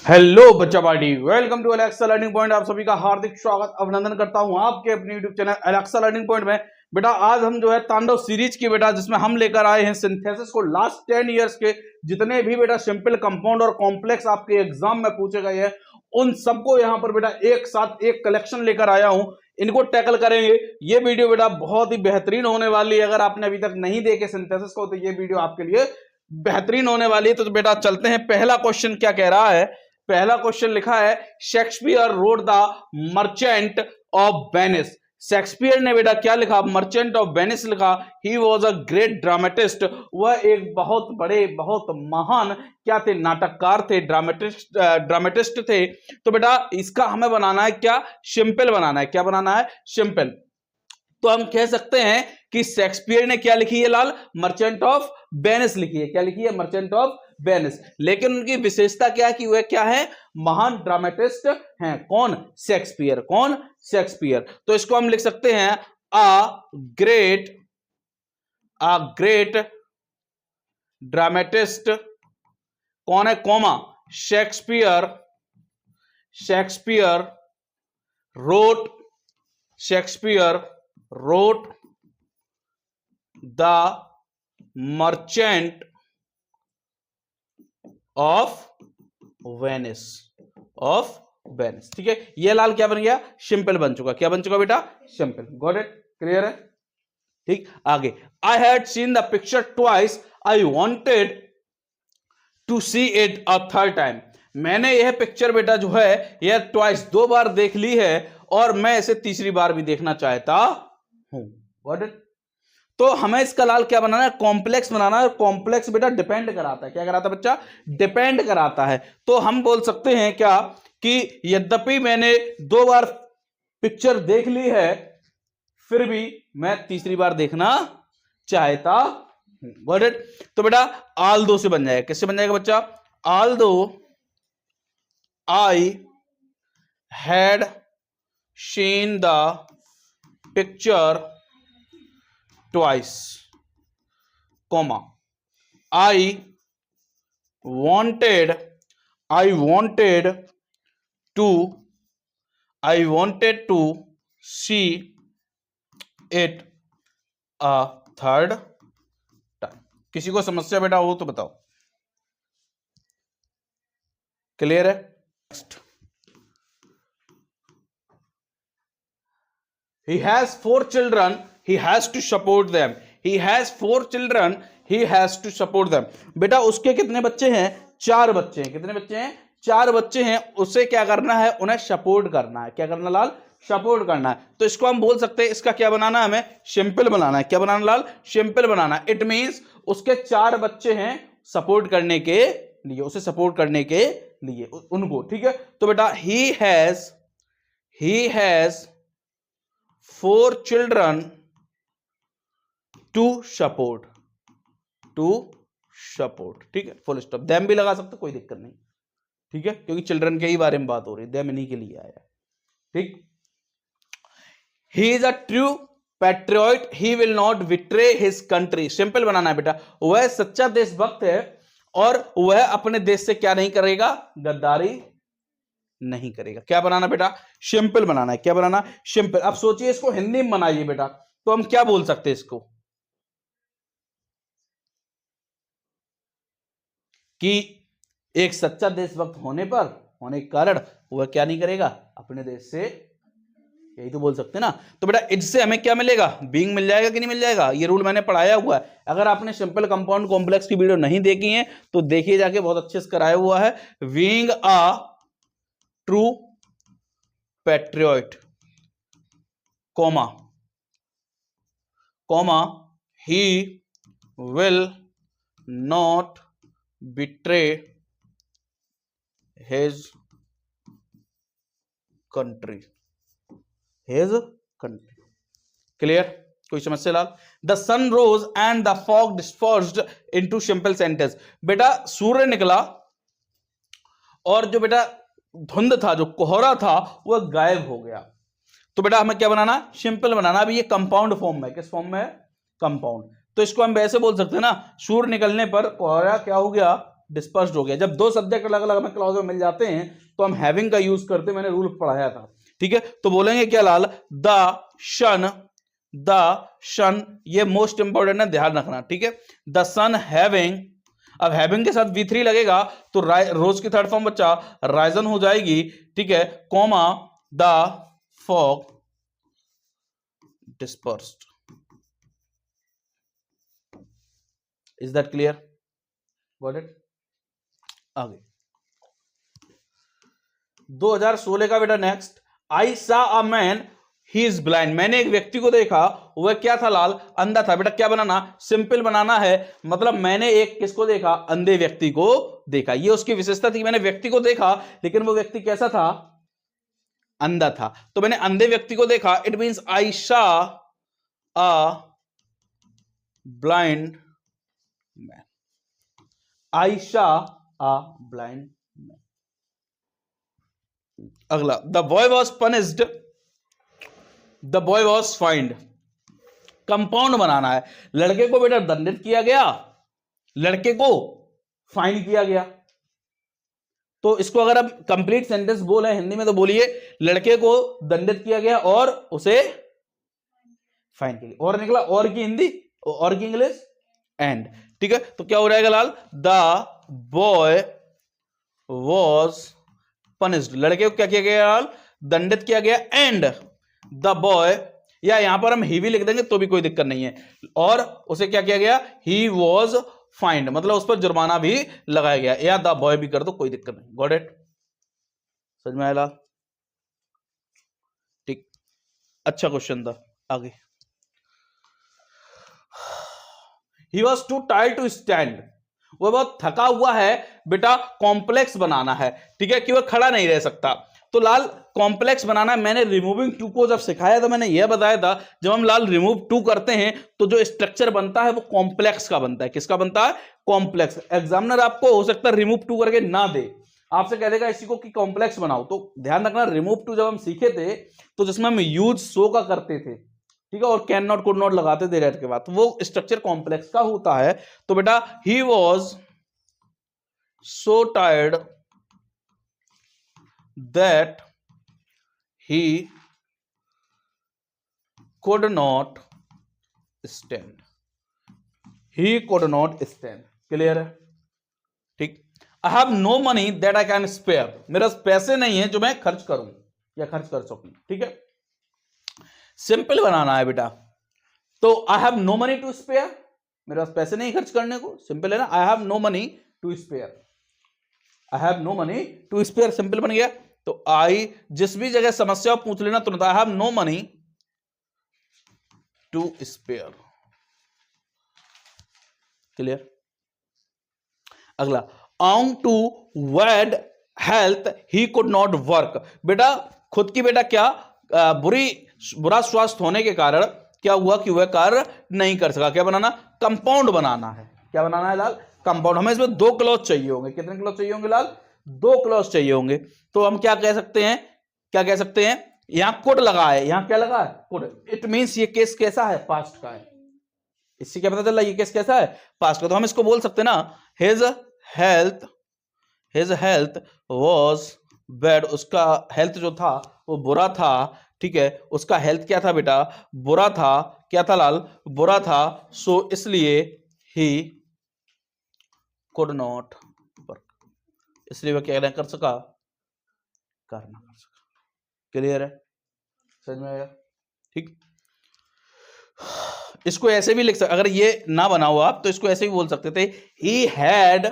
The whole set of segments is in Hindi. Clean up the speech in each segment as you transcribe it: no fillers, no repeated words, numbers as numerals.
हेलो बच्चा party, welcome to Alexa learning point. आप सभी का हार्दिक स्वागत अभिनंदन करता हूं आपके अपने YouTube channel Alexa learning point में। बेटा आज हम जो है तांडव सीरीज की बेटा जिसमें हम लेकर आए हैं सिंथेसिस को लास्ट 10 इयर्स के जितने भी बेटा सिंपल कंपाउंड और कॉम्प्लेक्स आपके एग्जाम में पूछे गए हैं उन सबको यहाँ पर बेटा एक साथ एक कलेक्शन लेकर आया हूं। इनको टैकल करेंगे। ये वीडियो बेटा बहुत ही बेहतरीन होने वाली है। अगर आपने अभी तक नहीं देखे सिंथेसिस को तो ये वीडियो आपके लिए बेहतरीन होने वाली है। तो बेटा चलते हैं। पहला क्वेश्चन क्या कह रहा है? पहला क्वेश्चन लिखा है Shakespeare road the merchant of Venice. Shakespeare ने बेटा क्या लिखा? मर्चेंट ऑफ वेनिस लिखा। He was a great dramatist. वह एक बहुत बड़े बहुत महान क्या थे? नाटककार थे, ड्रामेटिस्ट थे। तो बेटा इसका हमें बनाना है क्या? सिंपल बनाना है। क्या बनाना है? सिंपल। तो हम कह सकते हैं कि शेक्सपियर ने क्या लिखी है लाल? मर्चेंट ऑफ वेनिस लिखी है। क्या लिखी है? Merchant of Venice. लेकिन उनकी विशेषता क्या है कि वह क्या है? महान ड्रामेटिस्ट हैं। कौन? शेक्सपियर। कौन? शेक्सपियर। तो इसको हम लिख सकते हैं ग्रेट ड्रामेटिस्ट। कौन है? Comma Shakespeare wrote the merchant of Venice. ठीक है, ये लाल क्या बन गया? सिंपल बन चुका। क्या बन चुका बेटा? सिंपल। Got it? क्लियर है? ठीक, आगे। I had seen the picture twice, I wanted to see it a third time. मैंने यह पिक्चर बेटा जो है यह ट्वाइस, दो बार देख ली है और मैं इसे तीसरी बार भी देखना चाहता हूं। Got it? तो हमें इसका लाल क्या बनाना है? कॉम्प्लेक्स बनाना है। कॉम्प्लेक्स बेटा डिपेंड कराता है। क्या कराता है बच्चा? डिपेंड कराता है। तो हम बोल सकते हैं क्या कि यद्यपि मैंने दो बार पिक्चर देख ली है फिर भी मैं तीसरी बार देखना चाहता हूं। Got it? तो बेटा आल दो से बन जाएगा। किससे बन जाएगा बच्चा? आल दो आई had seen the picture twice, comma I wanted to see it a third time। किसी को समस्या बेटा हो तो बताओ। क्लियर है? Next. He has 4 children, he has to support them। He has 4 children, he has to support them। बेटा उसके कितने बच्चे हैं? 4 बच्चे हैं। कितने बच्चे हैं? 4 बच्चे हैं। उसे क्या करना है? उन्हें सपोर्ट करना है। क्या करना लाल? सपोर्ट करना है। तो इसको हम बोल सकते हैं, इसका क्या बनाना है? हमें सिंपल बनाना है। क्या बनाना लाल? सिंपल बनाना है। इट मींस उसके 4 बच्चे हैं सपोर्ट करने के लिए, उसे सपोर्ट करने के लिए उनको। ठीक है, तो बेटा he has 4 children to support। ठीक है, फुल स्टॉप। देम भी लगा सकते, कोई दिक्कत नहीं। ठीक है, क्योंकि चिल्ड्रन के ही बारे में बात हो रही है, देम इन्हीं के लिए आया। ठीक। He is a true patriot, he will not betray his country. Simple बनाना है बेटा। वह सच्चा देशभक्त है और वह अपने देश से क्या नहीं करेगा? गद्दारी नहीं करेगा। क्या बनाना बेटा? सिंपल बनाना है। क्या बनाना? सिंपल। अब सोचिए इसको हिंदी में बनाइए बेटा, तो हम क्या बोल सकते हैं इसको? कि एक सच्चा देशभक्त होने के कारण वह क्या नहीं करेगा? अपने देश से, यही तो बोल सकते हैं ना। तो बेटा इससे हमें क्या मिलेगा? बीइंग मिल जाएगा कि नहीं मिल जाएगा? ये रूल मैंने पढ़ाया हुआ है। अगर आपने सिंपल कंपाउंड कॉम्प्लेक्स की वीडियो नहीं देखी है तो देखिए जाके, बहुत अच्छे से कराया हुआ है। Being a true patriot, comma he will not betray his country। Clear? कोई समस्या लाल? The sun rose and the fog dispersed into simple sentence. बेटा सूर्य निकला और जो बेटा धुंध था, जो कोहरा था, वह गायब हो गया। तो बेटा हमें क्या बनाना? सिंपल बनाना। अभी ये कंपाउंड फॉर्म में, किस फॉर्म में है? कंपाउंड। तो इसको हम वैसे बोल सकते हैं ना, सूर्य निकलने पर कोहरा क्या हो गया? डिस्पर्स्ड हो गया। जब दो सब्जेक्ट अलग अलग हमें क्लॉज में मिल जाते हैं तो हम हैविंग का यूज करते, मैंने रूल पढ़ाया था, ठीक है। तो बोलेंगे क्या लाल, द सन, ये मोस्ट इंपॉर्टेंट है, ध्यान रखना, ठीक है। द सन हैविंग, अब हैविंग के साथ V3 लगेगा तो रोज की थर्ड फॉर्म बच्चा राइजन हो जाएगी, ठीक है, comma the fog dispersed. Is that clear? Got it? आगे 2016 का बेटा next, I saw a man he is blind, मैंने एक व्यक्ति को देखा, वह क्या था लाल, अंधा था। बेटा क्या बनाना, सिंपल बनाना है, मतलब मैंने एक किसको देखा, अंधे व्यक्ति को देखा। ये उसकी विशेषता थी, मैंने व्यक्ति को देखा लेकिन वो व्यक्ति कैसा था, अंधा था। तो मैंने अंधे व्यक्ति को देखा, it means I saw a blind man, I saw a blind man. अगला, the boy was punished, the boy was fined, compound बनाना है, लड़के को बेटा दंडित किया गया, लड़के को फाइन किया गया। तो इसको अगर आप कंप्लीट सेंटेंस बोले हिंदी में तो बोलिए, लड़के को दंडित किया गया और उसे फाइन किया गया। और निकला, और की हिंदी, और की इंग्लिश एंड, ठीक है। तो क्या हो रहेगा लाल, द बॉय वॉज पनिश्ड, लड़के को क्या किया गया लाल, दंडित किया गया, एंड द बॉय, या यहां पर हम ही भी लिख देंगे तो भी कोई दिक्कत नहीं है, और उसे क्या किया गया, ही वॉज फाइंड, मतलब उस पर जुर्माना भी लगाया गया, या द बॉय भी कर दो कोई दिक्कत नहीं। Got it? समझ में आया? ठीक, अच्छा क्वेश्चन था। आगे, he was too tired to stand, वो बहुत थका हुआ है। बेटा कॉम्प्लेक्स बनाना है, ठीक है, कि वह खड़ा नहीं रह सकता। तो लाल कॉम्प्लेक्स बनाना, मैंने रिमूविंग टू को जब सिखाया था मैंने यह बताया था, जब हम लाल रिमूव टू करते हैं तो जो स्ट्रक्चर बनता है वो कॉम्प्लेक्स का बनता है। किसका बनता है? कॉम्प्लेक्स। एग्जामिनर आपको हो सकता है रिमूव टू करके ना दे, आपसे कह देगा इसी को कि कॉम्प्लेक्स बनाओ। तो ध्यान रखना, रिमूव टू जब हम सीखे थे तो जिसमें हम यूज सो का करते थे, ठीक है, और कैन नॉट कुड नॉट लगाते थे रेट के बाद, तो वो स्ट्रक्चर कॉम्प्लेक्स का होता है। तो बेटा he was so tired that he could not stand, he could not stand, clear है? ठीक। I have no money that I can spare, मेरे पास पैसे नहीं है जो मैं खर्च करूं या खर्च कर सकूं, ठीक है। सिंपल बनाना है बेटा, तो I have no money to spare, मेरे पास पैसे नहीं खर्च करने को, सिंपल है ना। I have no money to spare, I have no money to spare, simple बन गया। तो आई, जिस भी जगह समस्या पूछ लेना तुरंत, I have no money to spare, clear? अगला, owing to bad health he could not work, बेटा खुद की बेटा क्या बुरा स्वास्थ्य होने के कारण क्या हुआ कि वह कार्य नहीं कर सका। क्या बनाना? कंपाउंड बनाना है। क्या बनाना है लाल? कंपाउंड। हमें इसमें दो क्लॉज चाहिए होंगे। कितने क्लॉज चाहिए होंगे लाल? दो क्लॉज चाहिए होंगे। तो हम क्या कह सकते हैं, क्या कह सकते हैं, यहां कुड लगा है, यहां क्या लगा है? कुड। इट मींस ये केस कैसा है? पास्ट का है। इससे क्या पता चल रहा है ये केस कैसा है? पास्ट का। तो हम इसको बोल सकते हैं ना, हिज हेल्थ वॉज बैड, उसका हेल्थ जो था वो बुरा था, ठीक है। उसका हेल्थ क्या था बेटा? बुरा था। क्या था लाल? बुरा था। सो इसलिए ही कुड नॉट वर्क, इसलिए वह क्या नहीं कर सका, कार्य ना कर सका। क्लियर है? समझ में आया? ठीक। इसको ऐसे भी लिख सकते, अगर ये ना बनाओ आप तो इसको ऐसे भी बोल सकते थे, ही हैड,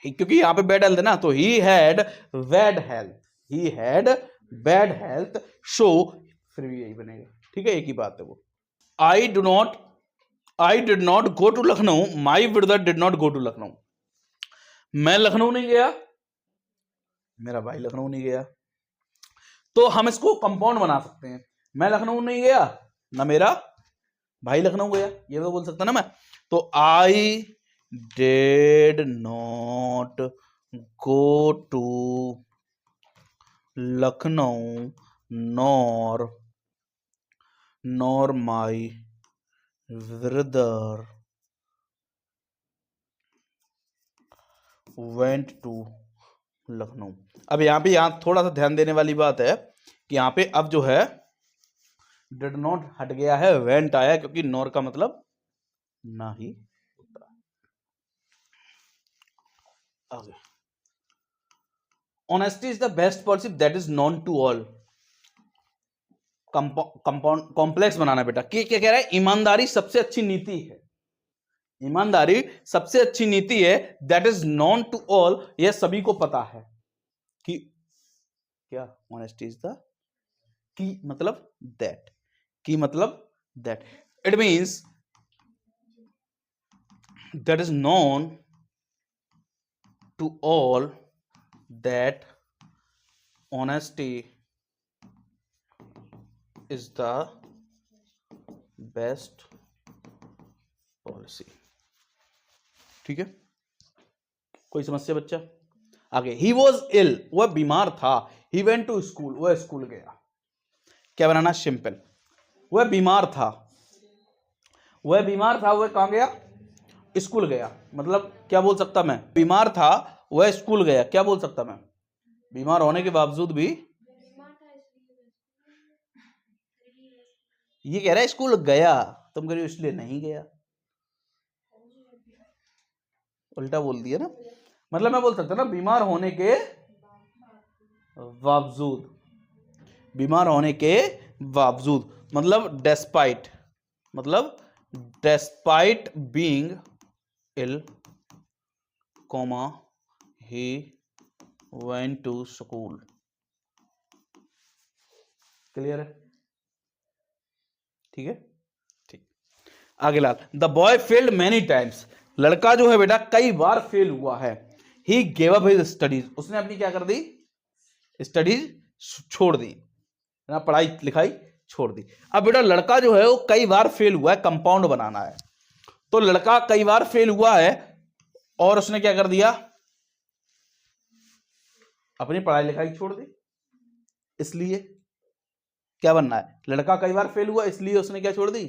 क्योंकि यहां पे बैड हेल्थ है ना, तो he had bad health, he had bad health, so फिर भी यही बनेगा, ठीक है, एक ही बात है वो। I did not go to Lucknow, my brother did not go to Lucknow, मैं लखनऊ नहीं गया, मेरा भाई लखनऊ नहीं गया। तो हम इसको कंपाउंड बना सकते हैं, मैं लखनऊ नहीं गया ना मेरा भाई लखनऊ गया, ये तो बोल सकता ना मैं। तो I did not go to Lucknow nor my brother went to Lucknow. अब यहाँ थोड़ा सा ध्यान देने वाली बात है कि यहाँ पे अब जो है डिड नॉट हट गया है, वेंट आया, क्योंकि नॉर का मतलब ना ही होता। आगे, honesty is the best policy that is known to all. Compound complex बनाना बेटा। क्या कह रहा है? ईमानदारी सबसे अच्छी नीति है। ईमानदारी सबसे अच्छी नीति है, that is known to all, यह सभी को पता है कि क्या ऑनेस्टी इज द की मतलब दैट, की मतलब that, it means that is known to all that honesty is the best policy। ठीक है, कोई समस्या बच्चा? आगे, he was ill, वह बीमार था। he went to school, वह स्कूल गया। क्या बनाना? सिंपल। वह बीमार था, वह बीमार था, वह कहां गया? स्कूल गया। मतलब क्या बोल सकता मैं? बीमार था, वह स्कूल गया। क्या बोल सकता मैं? बीमार होने के बावजूद भी ये कह रहा है स्कूल गया, तुम कह रही हो इसलिए नहीं गया। उल्टा बोल दिया ना। मतलब मैं बोल सकता ना बीमार होने के बावजूद, बीमार होने के बावजूद, मतलब डेस्पाइट, मतलब despite being ill, comma he went to school। Clear है? ठीक है, ठीक। आगे लाल, the boy failed many times, लड़का जो है बेटा कई बार फेल हुआ है। He gave up his studies, उसने अपनी क्या कर दी? स्टडीज छोड़ दी ना, पढ़ाई लिखाई छोड़ दी। अब बेटा लड़का जो है वो कई बार फेल हुआ है, कंपाउंड बनाना है। तो लड़का कई बार फेल हुआ है और उसने क्या कर दिया? अपनी पढ़ाई लिखाई छोड़ दी। इसलिए क्या बनना है? लड़का कई बार फेल हुआ इसलिए उसने क्या छोड़ दी?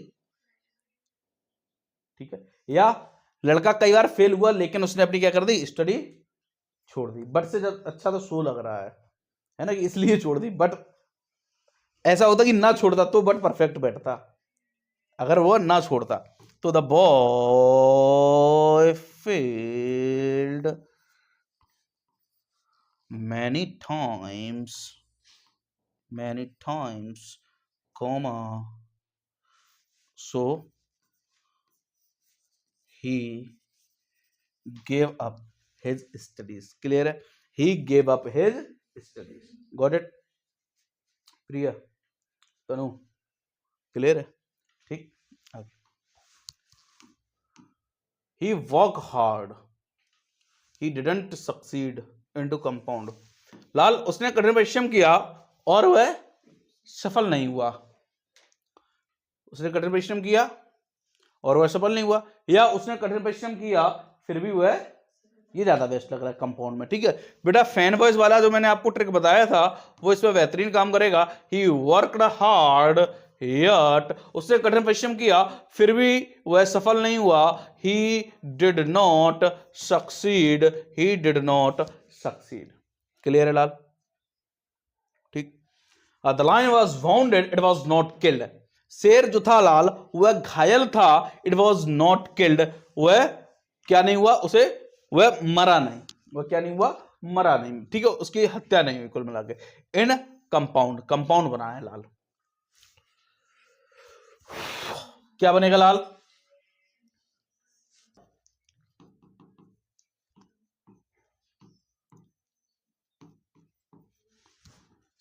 ठीक है, या लड़का कई बार फेल हुआ लेकिन उसने अपनी क्या कर दी? स्टडी छोड़ दी। बट से अच्छा तो सो लग रहा है ना, कि इसलिए छोड़ दी। बट ऐसा होता कि ना छोड़ता तो बट परफेक्ट बैठता, अगर वो ना छोड़ता तो the boy failed many times, comma, so he gave up his studies। Clear है? he gave up his studies। Got it? Priya, Tanu, clear है? ठीक। आगे, he worked hard, he didn't succeed into compound। लाल, उसने कठिन परिश्रम किया और वह सफल नहीं हुआ। उसने कठिन परिश्रम किया और वह सफल नहीं हुआ, या उसने कठिन परिश्रम किया फिर भी वह, ये ज्यादा बेस्ट लग रहा है कंपाउंड में। ठीक है बेटा, फैन वॉइस वाला जो मैंने आपको ट्रिक बताया था वो इसमें बेहतरीन काम करेगा। ही वर्कड हार्ड यट, उसने कठिन परिश्रम किया फिर भी वह सफल नहीं हुआ। He did not succeed, he did not succeed. Clear है लाल? ठीक। The lion was wounded, it was not killed. शेर जो था लाल वह घायल था, इट वॉज नॉट किल्ड, वह क्या नहीं हुआ? उसे, वह मरा नहीं। वह क्या नहीं हुआ? मरा नहीं। ठीक है, उसकी हत्या नहीं हुई। कुल मिला के इन कंपाउंड, कंपाउंड बना है लाल। क्या बनेगा लाल?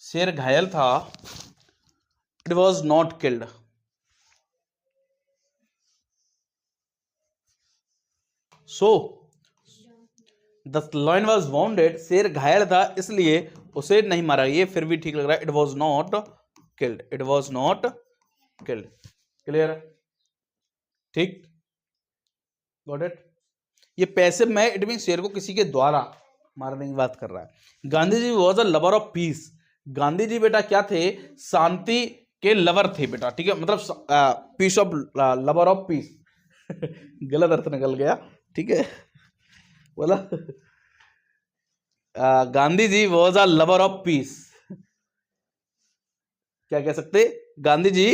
शेर घायल था, it was not killed. So the lion was wounded, शेर घायल था इसलिए उसे नहीं मारा। ये फिर भी ठीक लग रहा है। It was not killed, it was not killed. Clear है? ठीक, गॉट इट? ये पैसिव में, इट मीन शेर को किसी के द्वारा मारने की बात कर रहा है। Gandhi ji was a lover of peace, Gandhi ji बेटा क्या थे? शांति के लवर थे बेटा। ठीक है, मतलब peace of, lover of peace गलत अर्थ निकल गया। ठीक है, बोला Gandhi ji was a lover of peace. क्या कह सकते, गांधी जी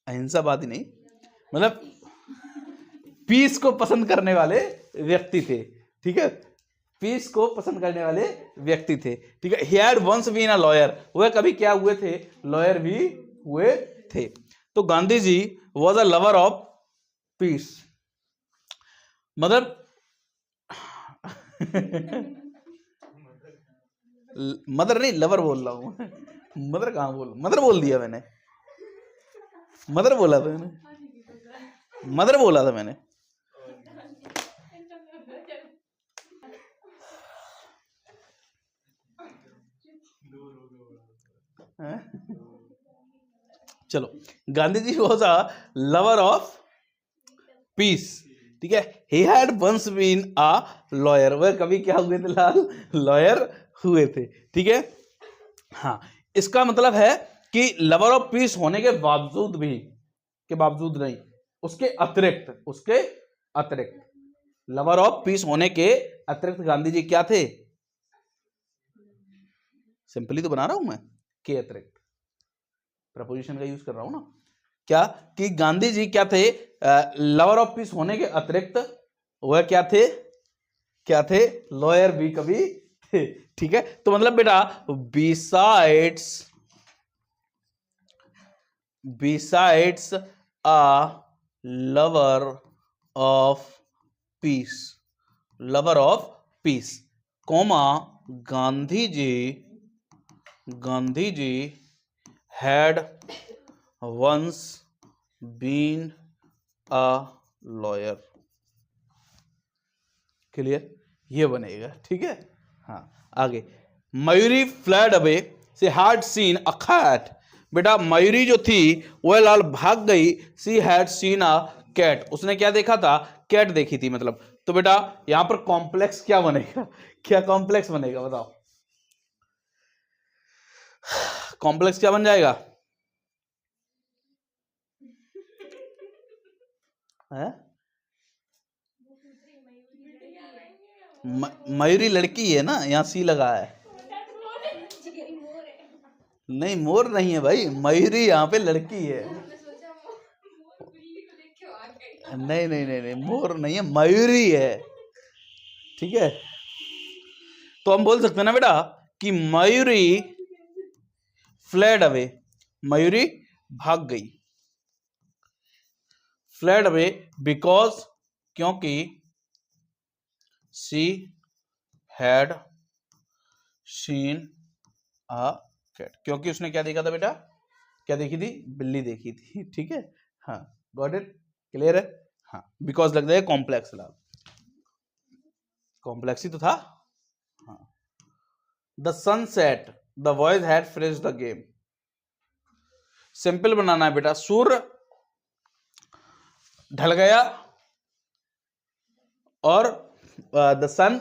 अहिंसावादी नहीं, मतलब पीस को पसंद करने वाले व्यक्ति थे। ठीक है, पीस को पसंद करने वाले व्यक्ति थे। ठीक है, he had once been a lawyer, वह कभी क्या हुए थे, लॉयर भी हुए थे। तो Gandhi ji was a lover of peace, मतलब मदर नहीं, लवर बोल रहा हूं। मदर कहां मदर बोल दिया मैंने, मदर बोला था मैंने, मदर बोला था मैंने। चलो, Gandhi ji was a lover of peace. ठीक है, he had once been a lawyer, वह कभी क्या हुए थे लाल, लॉयर हुए थे। ठीक है, हाँ, इसका मतलब है कि लवर ऑफ पीस होने के बावजूद भी, के बावजूद नहीं, उसके अतिरिक्त लवर ऑफ पीस होने के अतिरिक्त गांधी जी क्या थे, सिंपली तो बना रहा हूं मैं, के अतिरिक्त प्रपोजिशन का यूज कर रहा हूं ना, क्या कि गांधी जी क्या थे, लवर ऑफ पीस होने के अतिरिक्त वह क्या थे, लॉयर भी कभी थे। ठीक है, तो मतलब बेटा besides a lover of peace comma Gandhi ji had once been a lawyer। Clear, ये बनेगा। ठीक है, हाँ, आगे Mayuri fled away she had seen a cat, बेटा मयूरी जो थी वह लाल भाग गई, she had seen a cat, उसने क्या देखा था, कैट देखी थी मतलब। तो बेटा यहां पर कॉम्प्लेक्स क्या बनेगा, क्या कॉम्प्लेक्स बनेगा बताओ, कॉम्प्लेक्स क्या बन जाएगा, है? मयूरी लड़की है ना, यहां सी लगा है। नहीं, मोर नहीं है भाई, मयूरी यहाँ पे लड़की है। नहीं नहीं नहीं नहीं, मोर नहीं है, मयूरी है। ठीक है, तो हम बोल सकते हैं ना बेटा कि मयूरी फ्लैड अवे, मयूरी भाग गई, फ्लैड अवे बिकॉज, क्योंकि she had seen a cat, क्योंकि उसने क्या देखा था बेटा, क्या देखी थी, बिल्ली देखी थी। ठीक है, हाँ, गॉट इट, क्लियर है। हाँ, बिकॉज लग जाएगा कॉम्प्लेक्स, लाल कॉम्प्लेक्स ही तो था। हाँ, the sun set, the boys had finished the game, simple बनाना है बेटा, सूर्य ढल गया और the sun,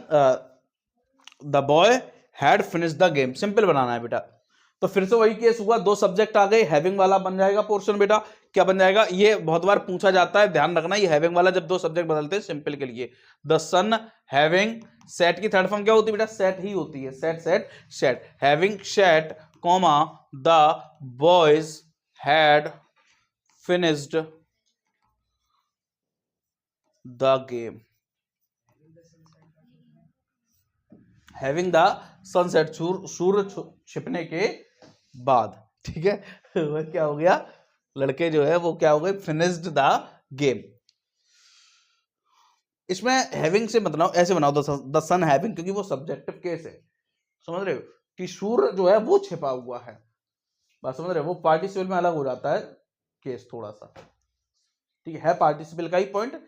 the boy had finished the game, simple बनाना है बेटा। तो फिर से वही केस हुआ, दो सब्जेक्ट आ गए, हैविंग वाला बन जाएगा पोर्शन बेटा, क्या बन जाएगा, ये बहुत बार पूछा जाता है, ध्यान रखना, ये हैविंग वाला जब दो सब्जेक्ट बदलते हैं सिंपल के लिए, द सन हैविंग, सेट की थर्ड फॉर्म क्या होती है बेटा, सेट ही होती है, set having set comma the boys had finished the game, having the sunset, सूर्य छिपने के बाद। ठीक है, वह क्या हो गया, लड़के जो है वो क्या हो गए, फिनिश्ड द गेम। इसमें हैविंग से मतलब ऐसे बनाओ, द सन हैविंग, क्योंकि वो सब्जेक्टिव केस है, समझ रहे हो, कि सूर्य जो है वो छिपा हुआ है, बात समझ रहे हो, वो पार्टिसिपल में अलग हो जाता है केस थोड़ा सा। ठीक है, पार्टिसिपल का ही पॉइंट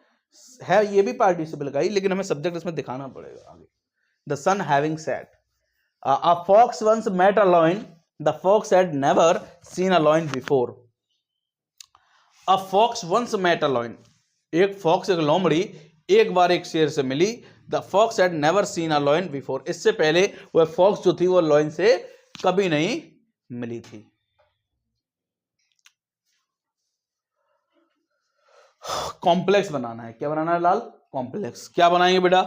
है, ये भी पार्टिसिपल का ही, लेकिन हमें सब्जेक्ट इसमें दिखाना पड़ेगा आगे। The sun having set, a fox once met a lion, the fox had never seen a lion before. A fox once met a lion, एक फॉक्स, एक लोमड़ी एक बार एक शेर से मिली, the fox had never seen a lion before, इससे पहले वह फॉक्स जो थी वो लॉयन से कभी नहीं मिली थी। कॉम्प्लेक्स बनाना है, क्या बनाना है लाल, कॉम्प्लेक्स। क्या बनाएंगे बेटा?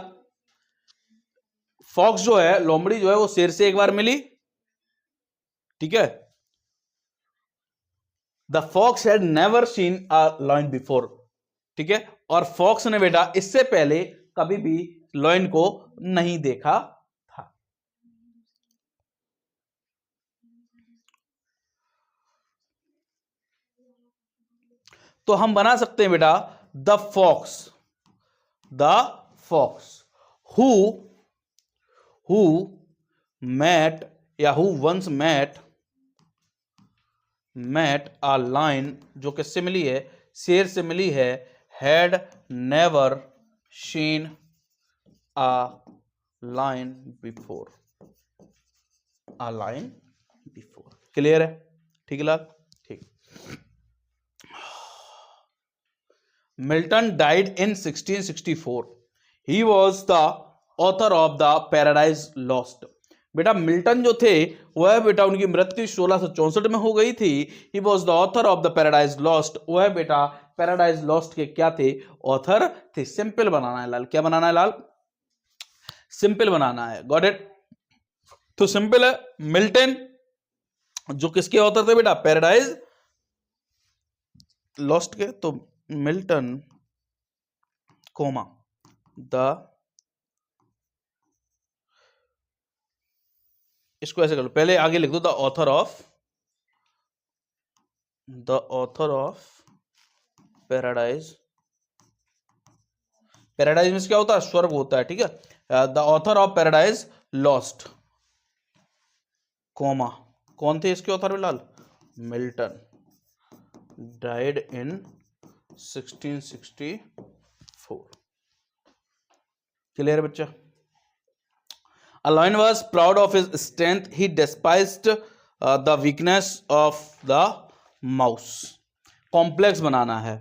फॉक्स जो है, लोमड़ी जो है वो शेर से एक बार मिली, ठीक है। The fox had never seen a lion before, ठीक है। और फॉक्स ने बेटा इससे पहले कभी भी लॉयन को नहीं देखा था। तो हम बना सकते हैं बेटा द फॉक्स हु मैट या who once met a lion, जो किससे मिली है? शेर से मिली है। Had never seen a lion before, clear है? ठीक है लाल, ठीक। Milton died in 1664। He was the author of the Paradise Lost. बेटा मिल्टन जो थे वह बेटा उनकी मृत्यु 1664 में हो गई थी। ही was the author of the Paradise lost, वह बेटा पैराडाइज लॉस्ट के क्या थे? ऑथर थे। सिंपल बनाना है लाल। क्या बनाना है लाल? सिंपल बनाना है। Got it? तो सिंपल है, मिल्टन जो किसके ऑथर थे बेटा? पैराडाइज लॉस्ट के। तो मिल्टन कोमा द, इसको ऐसे कर लो, पहले आगे लिख दो the author of Paradise. Paradise में क्या होता है? स्वर्ग होता है, ठीक है। The author of Paradise Lost, comma, कौन थे इसके ऑथर लाल? Milton, died in 1664। क्लियर बच्चा? A lion was proud of his strength. He despised the weakness of the mouse. Complex बनाना है।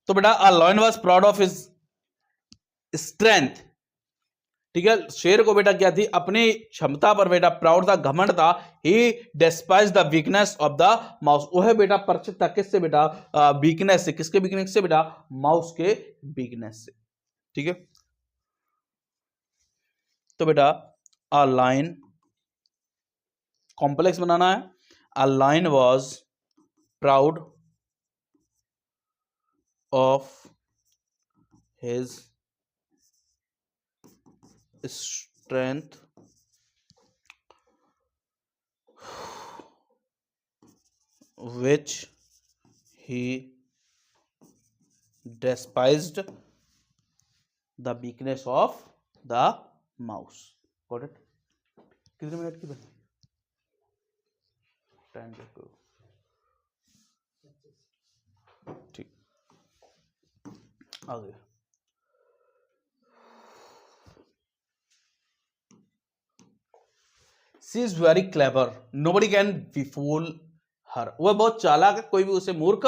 तो बेटा a lion was proud of his strength, ठीक है। शेर को बेटा क्या थी? अपनी क्षमता पर बेटा प्राउड था, घमंड था। He despise the weakness of the mouse, वह बेटा परिचित था किससे बेटा? वीकनेस से। किसके वीकनेस से बेटा? माउस के वीकनेस से, ठीक है। तो बेटा अ लाइन, कॉम्प्लेक्स बनाना है। A line was proud of his strength which he despised the weakness of the mouse. Got it? कितने मिनट की बनी? टाइम चेक करो, ठीक आ गया। She is very clever. Nobody can befool her. वह बहुत चालाक है, कोई भी उसे मूर्ख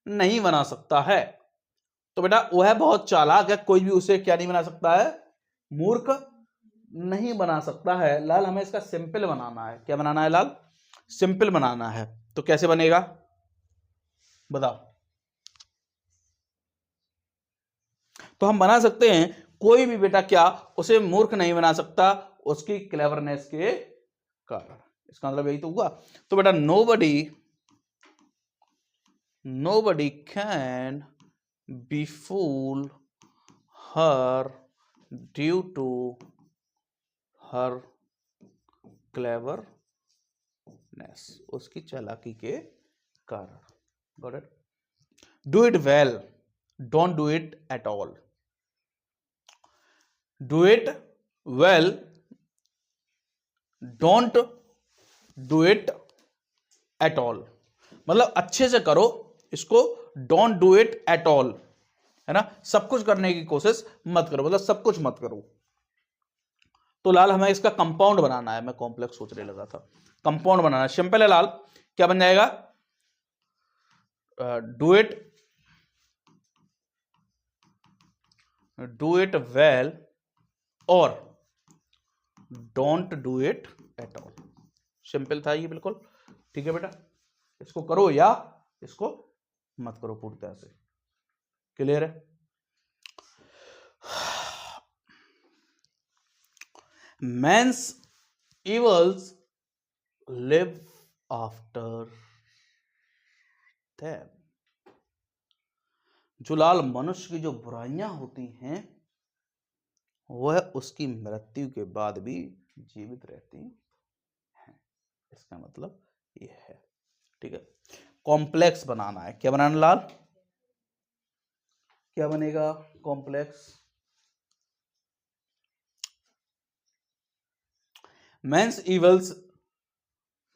नहीं बना सकता है। तो बेटा वह बहुत चालाक है, कोई भी उसे क्या नहीं बना सकता है? मूर्ख नहीं बना सकता है। लाल हमें इसका सिंपल बनाना है। क्या बनाना है लाल? सिंपल बनाना है। तो कैसे बनेगा बताओ? तो हम बना सकते हैं कोई भी बेटा क्या उसे मूर्ख नहीं बना सकता, उसकी क्लेवरनेस के कारण। इसका मतलब यही तो हुआ। तो बेटा nobody can befool her due to her cleverness, उसकी चालाकी के कारण। Got it? Do it well, don't do it at all. Do it well, don't do it at all। मतलब अच्छे से करो इसको, don't do it at all, है ना। सब कुछ करने की कोशिश मत करो, मतलब सब कुछ मत करो। तो लाल हमें इसका कंपाउंड बनाना है। मैं कॉम्प्लेक्स सोचने लगा था, कंपाउंड बनाना है। सिंपल है लाल। क्या बन जाएगा? डू इट वेल और don't do it at all. Simple था ये बिल्कुल। ठीक है बेटा, इसको करो या इसको मत करो पूर्णतः से। क्लियर है? Men's evils live after them। जो लाल मनुष्य की जो बुराइयां होती हैं वह उसकी मृत्यु के बाद भी जीवित रहती हैं। इसका मतलब यह है। ठीक है, कॉम्प्लेक्स बनाना है। क्या बनाना लाल? क्या बनेगा? Complex. Men's evils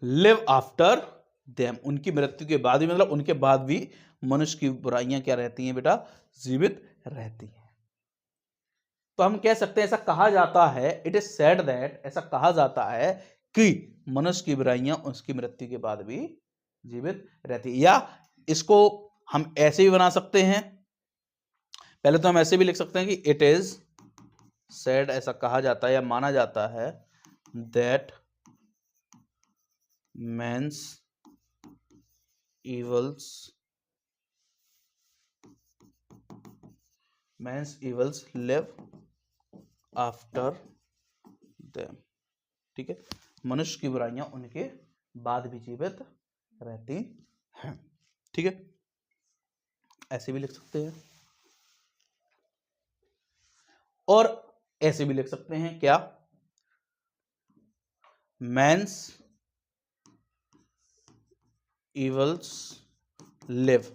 live after them, उनकी मृत्यु के बाद भी, मतलब उनके बाद भी मनुष्य की बुराइयां क्या रहती हैं बेटा? जीवित रहती हैं। तो हम कह सकते हैं, ऐसा कहा जाता है, इट इज सेड दैट, ऐसा कहा जाता है कि मनुष्य की बुराइयां उसकी मृत्यु के बाद भी जीवित रहती है। या इसको हम ऐसे भी बना सकते हैं, पहले तो हम ऐसे भी लिख सकते हैं कि इट इज सेड, ऐसा कहा जाता है या माना जाता है, that men's evils live after them। ठीक है, मनुष्य की बुराइयां उनके बाद भी जीवित रहती हैं। ठीक है, ऐसे भी लिख सकते हैं और ऐसे भी लिख सकते हैं। क्या? Men's evils live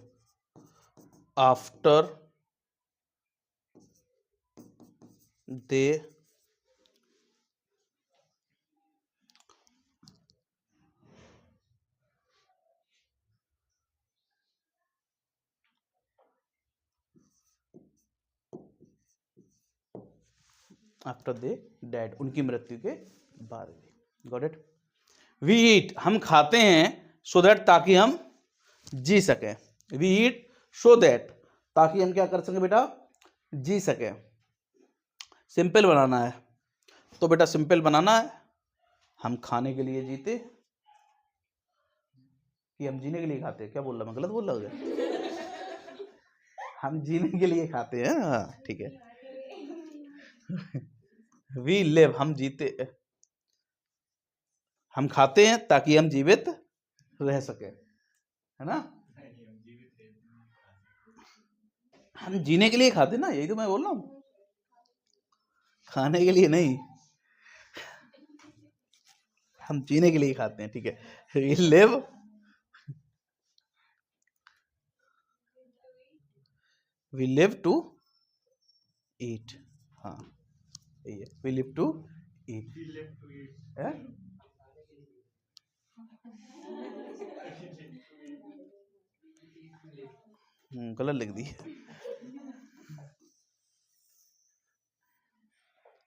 after they dead, उनकी मृत्यु के बाद भी। Got it? वी ईट, हम खाते हैं, सो दैट, ताकि हम जी सकें। वी ईट सो दैट, ताकि हम क्या कर सकें बेटा? जी सकें। सिंपल बनाना है तो बेटा सिंपल बनाना है, हम खाने के लिए जीते कि हम जीने के लिए खाते हैं? क्या बोल रहा, मैं गलत बोल रहा हूँ? हम जीने के लिए खाते हैं। हाँ ठीक है। वी लिव, हम जीते, हम खाते हैं ताकि हम जीवित रह सके, है ना? हम जीने के लिए खाते ना, यही तो मैं बोल रहा हूं, खाने के लिए नहीं, हम जीने के लिए खाते हैं। ठीक है, वी लिव टू ईट। हाँ यही है, वी लिव टू ईट। गलत लिख दी।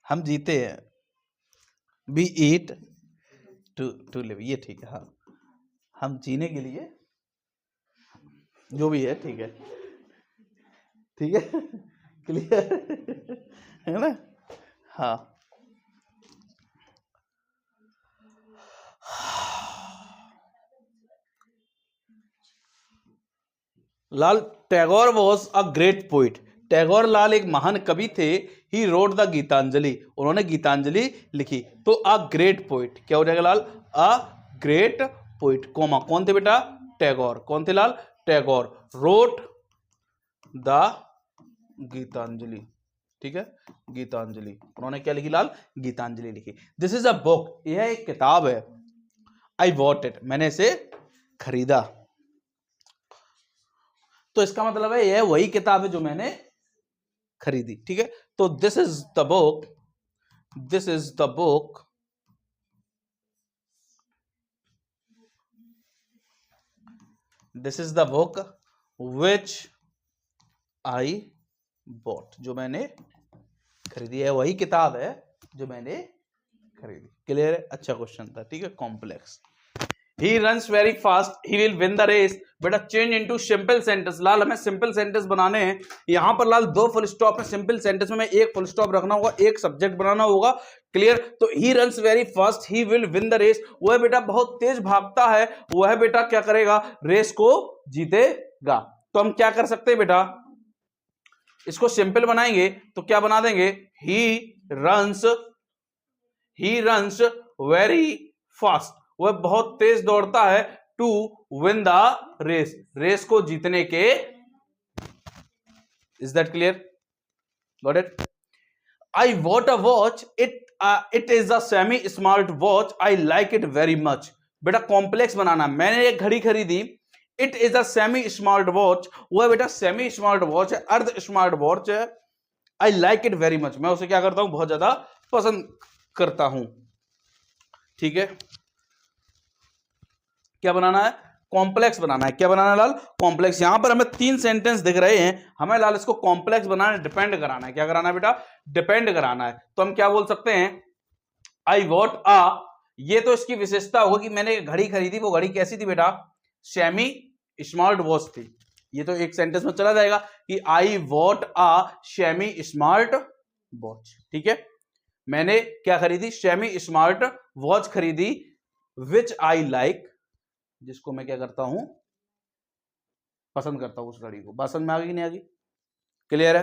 हम जीते हैं, वी ईट टू लिव, ये ठीक है। हाँ, हम जीने के लिए, जो भी है ठीक है, ठीक है, क्लियर है ना? हाँ, लाल Tagore was a great poet. Tagore लाल एक महान कवि थे। ही रोड द गीतांजलि, उन्होंने गीतांजलि लिखी। तो अ ग्रेट पोइट क्या हो जाएगा लाल? अ ग्रेट पोइट, कोमा, कौन थे बेटा? टैगोर। कौन थे लाल? Tagore wrote the Gitanjali. ठीक है, गीतांजलि, उन्होंने क्या लिखी लाल? गीतांजलि लिखी। दिस इज अ बुक, यह एक किताब है। आई बॉट इट, मैंने इसे खरीदा। तो इसका मतलब है यह वही किताब है जो मैंने खरीदी। ठीक है, तो this is the book, this is the book this is the book which I bought, जो मैंने खरीदी है, वही किताब है जो मैंने खरीदी। क्लियर है? अच्छा क्वेश्चन था। ठीक है, complex. He runs very fast, he will win the race. बेटा चेंज इनटू सिंपल सेंटेंस। लाल हमें सिंपल सेंटेंस बनाने हैं। यहां पर लाल 2 फुल स्टॉप है। सिंपल सेंटेंस में 1 फुल स्टॉप रखना होगा, 1 सब्जेक्ट बनाना होगा। क्लियर? तो he runs very fast, he will win the race. वह बेटा बहुत तेज भागता है, वह बेटा क्या करेगा? रेस को जीतेगा। तो हम क्या कर सकते हैं बेटा, इसको सिंपल बनाएंगे तो क्या बना देंगे? ही रन्स वेरी फास्ट, वह बहुत तेज दौड़ता है। To win the race, race को जीतने के। Is that clear? Got it? I bought a watch, it is a semi smart watch, I like it very much. बेटा कॉम्प्लेक्स बनाना, मैंने एक घड़ी खरीदी, it is a semi smart watch, वह बेटा सेमी स्मार्ट वॉच है, अर्ध स्मार्ट वॉच है। आई लाइक इट वेरी मच, मैं उसे क्या करता हूं? बहुत ज्यादा पसंद करता हूं। ठीक है, क्या बनाना है? कॉम्प्लेक्स बनाना है। क्या बनाना है लाल? कॉम्प्लेक्स। यहां पर हमें 3 सेंटेंस दिख रहे हैं, हमें लाल इसको कॉम्प्लेक्स बनाना है, डिपेंड कराना है। क्या कराना है बेटा? डिपेंड कराना है। तो हम क्या बोल सकते हैं? आई वॉट अ, ये तो इसकी विशेषता होगी कि मैंने घड़ी खरीदी, वो घड़ी कैसी थी बेटा? सेमी स्मार्ट वॉच थी। ये तो एक सेंटेंस में चला जाएगा कि I bought a semi smart watch. ठीक है, मैंने क्या खरीदी? सेमी स्मार्ट वॉच खरीदी, विच आई लाइक, जिसको मैं क्या करता हूं? पसंद करता हूं उस घड़ी को। बात समझ में आ गई कि नहीं आ गई? क्लियर है?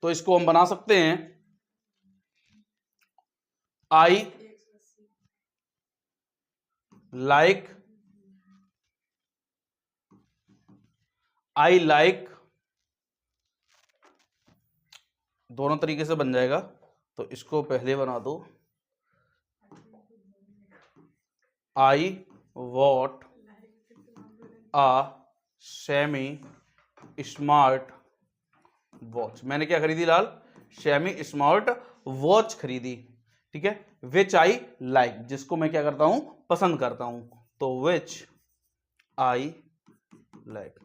तो इसको हम बना सकते हैं आई लाइक, दोनों तरीके से बन जाएगा। तो इसको पहले बना दो, I bought a semi smart watch. मैंने क्या खरीदी लाल? सेमी स्मार्ट वॉच खरीदी। ठीक है, विच आई लाइक, जिसको मैं क्या करता हूं? पसंद करता हूं। तो which I like.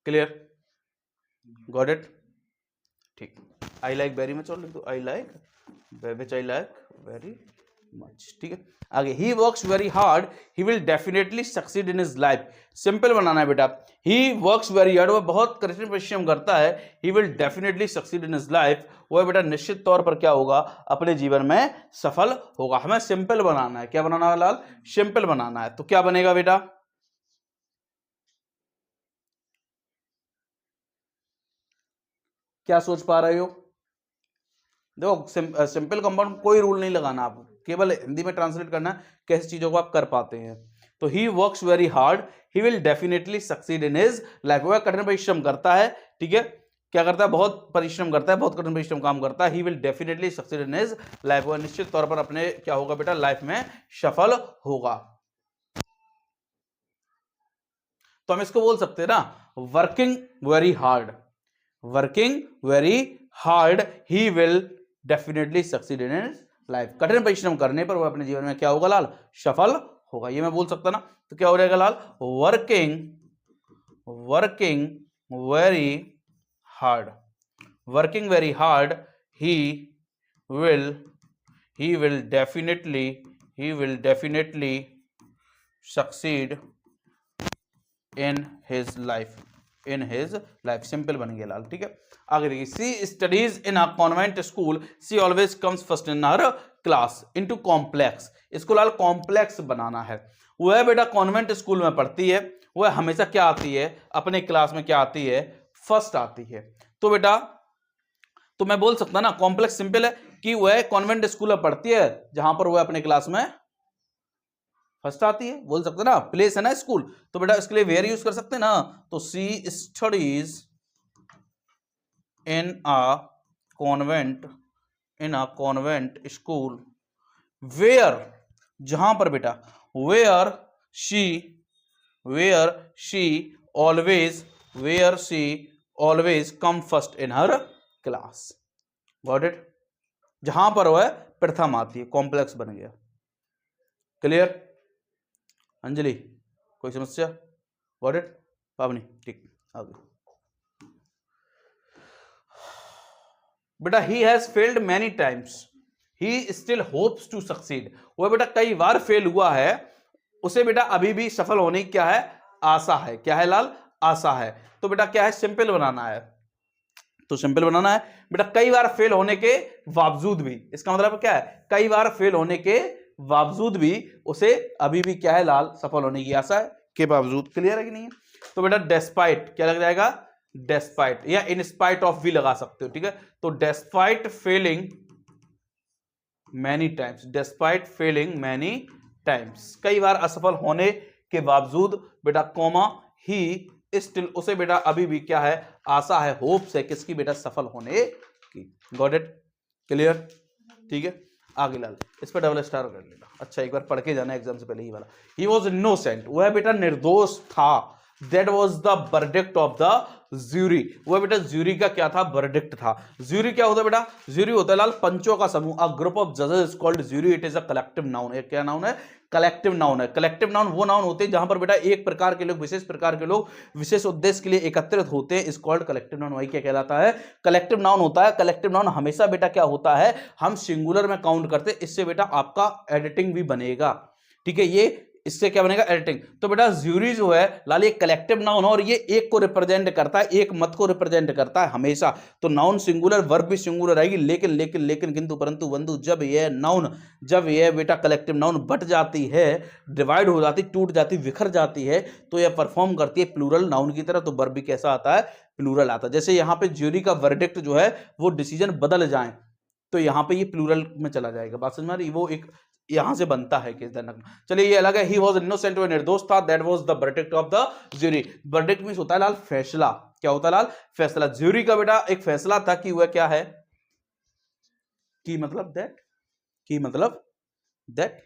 Clear? Got it? ठीक, आई लाइक वेरी मच, और लिख दो I like, which I like very much. ठीक है, आगे he works very hard, he will definitely succeed in his life. Simple बनाना है बेटा। ही वर्क्स वेरी हार्ड, वह बहुत कठिन परिश्रम करता है। ही will definitely succeed in his life, वह बेटा निश्चित तौर पर क्या होगा? अपने जीवन में सफल होगा। हमें सिंपल बनाना है। क्या बनाना है लाल? सिंपल बनाना है। तो क्या बनेगा बेटा? क्या सोच पा रहे हो? देखो सिंपल कंपाउंड कोई रूल नहीं लगाना, आप केवल हिंदी में ट्रांसलेट करना है कैसी चीजों को आप कर पाते हैं। तो ही works very hard, he will definitely succeed in his life, वह कठिन परिश्रम करता है। ठीक है, क्या करता है? बहुत परिश्रम करता है, बहुत कठिन परिश्रम काम करता है। ही will definitely succeed in his life, वह निश्चित तौर पर अपने क्या होगा बेटा? लाइफ में सफल होगा। तो हम इसको बोल सकते हैं ना, working very hard, working very hard, he will definitely succeed in his life. कठिन परिश्रम करने पर वह अपने जीवन में क्या होगा लाल? सफल होगा। ये मैं बोल सकता ना, तो क्या हो जाएगा लाल? Working very hard, working very hard, he will definitely succeed in his life. Simple बन गया लाल। ठीक है, आगे देखिए, she studies in a convent school, she always comes first in her class. Into complex, इसको लाल कॉम्प्लेक्स बनाना है। वह बेटा कॉन्वेंट स्कूल में पढ़ती है, वह हमेशा क्या आती है? अपने क्लास में क्या आती है? फर्स्ट आती है। तो बेटा, तो मैं बोल सकता ना, कॉम्प्लेक्स सिंपल है कि वह कॉन्वेंट स्कूल में पढ़ती है जहां पर वह अपने क्लास में फर्स्ट आती है। बोल सकते ना, प्लेस है ना स्कूल, तो बेटा इसके लिए वेयर यूज कर सकते हैं ना। तो she studies in a convent school, where, जहां पर बेटा, where she always come first in her class. Got it? जहां पर वह प्रथम आती है। कॉम्प्लेक्स बन गया। क्लियर? अंजलि कोई समस्या? Got it? पावनी ठीक, आगे बेटा, he has failed many times, he still hopes to succeed, वो बेटा कई बार फेल हुआ है, उसे बेटा अभी भी सफल होने की क्या है, आशा है। क्या है लाल, आशा है। तो बेटा क्या है, सिंपल बनाना है, तो सिंपल बनाना है बेटा, कई बार फेल होने के बावजूद भी, इसका मतलब क्या है, कई बार फेल होने के बावजूद भी उसे अभी भी क्या है लाल, सफल होने की आशा है के बावजूद। क्लियर है कि नहीं है? तो बेटा डेस्पाइट क्या लग जाएगा, डेस्पाइट, या इन स्पाइट ऑफ भी लगा सकते हो, ठीक है। तो despite failing many times, despite failing many times, कई बार असफल होने के बावजूद बेटा कॉमा ही स्टिल, उसे बेटा अभी भी क्या है, आशा है, होप्स है किसकी बेटा, सफल होने की। गॉट इट, क्लियर, ठीक है। आगे लाल, इस पर डबल स्टार कर लेना। अच्छा एक बार पढ़ के जाना एग्जाम से पहले ही वाला। ही वॉज इनोसेंट, वह बेटा निर्दोष था। That was the verdict of the jury, वह बेटा ज्यूरी का क्या था, वर्डिक्ट था। ज्यूरी क्या होता है बेटा, ज्यूरी होता है लाल पंचों का समूह। अ ग्रुप ऑफ जजेस called jury, it is a collective noun. है क्या नाउन है, कलेक्टिव नाउन है। कलेक्टिव नाउन वो नाउन होते हैं जहां पर बेटा एक प्रकार के लोग, विशेष प्रकार के लोग विशेष उद्देश्य के लिए एकत्रित होते हैं, इज कॉल्ड कलेक्टिव नाउन। वही क्या कहलाता है, कलेक्टिव नाउन होता है। कलेक्टिव नाउन हमेशा बेटा क्या होता है, हम सिंगुलर में काउंट करते हैं, इससे बेटा आपका एडिटिंग भी बनेगा, ठीक है। ये इससे क्या बनेगा, एडिटिंग। तो बेटा ज्यूरी जो है लाल ये कलेक्टिव नाउन और ये एक को रिप्रेजेंट करता है, एक मत को रिप्रेजेंट करता है हमेशा। तो नाउन सिंगुलर, वर्ब भी सिंगुलर आएगी, लेकिन लेकिन लेकिन किंतु परंतु बंधु जब ये नाउन, जब ये बेटा कलेक्टिव नाउन बट जाती है, डिवाइड हो जाती, टूट जाती, बिखर जाती है, तो यह परफॉर्म करती है प्लूरल नाउन की तरह। तो वर्ब भी कैसा आता है, प्लूरल आता है। जैसे यहाँ पे ज्यूरी का वर्डिक्ट जो है वो डिसीजन बदल जाए, तो यहाँ पे ये प्लूरल में चला जाएगा। बात समझ में आ रही, वो एक यहां से बनता है केस। चलिए ये अलग है। ही वॉज इनोसेंट, वो निर्दोष था। That was the verdict of the jury. Verdict means होता है लाल फैसला। क्या होता है लाल, फैसला। ज्यूरी का बेटा एक फैसला था कि वह क्या है, की मतलब दैट, की मतलब दैट।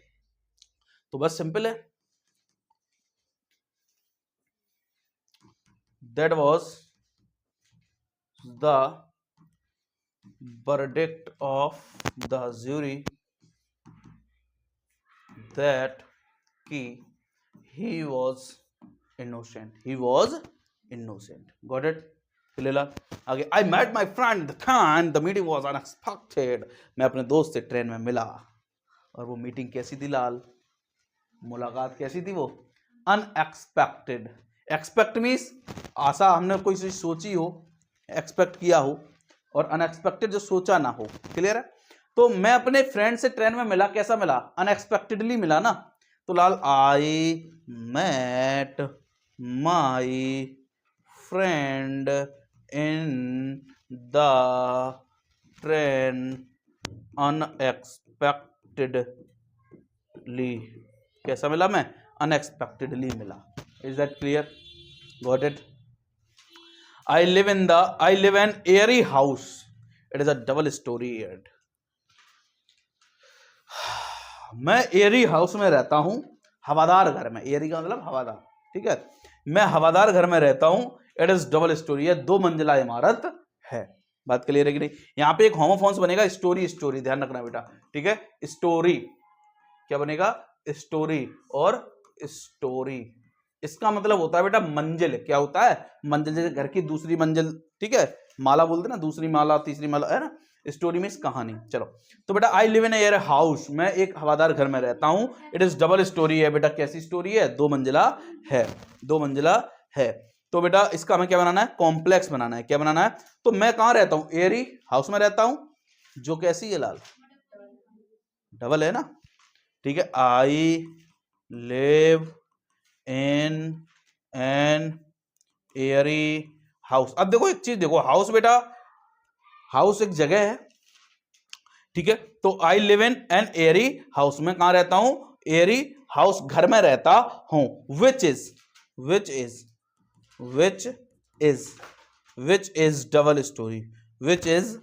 तो बस सिंपल है, that was the verdict of the jury that कि he was innocent, he was innocent. Got it? Clear? आगे, I met my friend the Khan, the meeting was unexpected. मैं अपने दोस्त से ट्रेन में मिला और वो मीटिंग कैसी थी लाल, मुलाकात कैसी थी वो, अनएक्सपेक्टेड। एक्सपेक्ट मीन्स आशा, हमने कोई चीज सोची हो, एक्सपेक्ट किया हो, और अनएक्सपेक्टेड जो सोचा ना हो। क्लियर है? तो मैं अपने फ्रेंड से ट्रेन में मिला, कैसा मिला, अनएक्सपेक्टेडली मिला ना। तो लाल, I met my friend in the train unexpectedly. कैसा मिला मैं, अनएक्सपेक्टेडली मिला। Is that clear? Got it? I live an airy house. It is a double storied. मैं एरी हाउस में रहता हूं, हवादार घर में। एरी का मतलब हवादार, ठीक है। मैं हवादार घर में रहता हूं। इट इज डबल स्टोरी, है 2 मंजिला इमारत है। बात क्लियर है कि नहीं? यहां पे एक होमोफोन्स बनेगा, स्टोरी, स्टोरी, ध्यान रखना बेटा, ठीक है। स्टोरी क्या बनेगा, स्टोरी और स्टोरी। इसका मतलब होता है बेटा मंजिल। क्या होता है, मंजिल। जैसे घर की दूसरी मंजिल, ठीक है, माला बोलते ना, दूसरी माला, तीसरी माला, है ना। स्टोरी में इस कहानी। चलो, तो बेटा I live in air house, मैं एक हवादार घर में रहता हूं। इट इज डबल स्टोरी है बेटा। कैसी स्टोरी है, 2 मंजिला है, 2 मंजिला है। तो बेटा इसका हमें क्या बनाना है, कॉम्प्लेक्स बनाना है। क्या बनाना है? तो मैं कहां रहता हूं, एरी हाउस में रहता हूं, जो कैसी है लाल, डबल है ना, ठीक है। I live in an Airy house. अब देखो एक चीज देखो, हाउस बेटा, हाउस एक जगह है, ठीक है। तो I live in an Airy house, मैं कहां रहता हूं, एयरी हाउस, घर में रहता हूं। Which is double storey, which is double storey, which is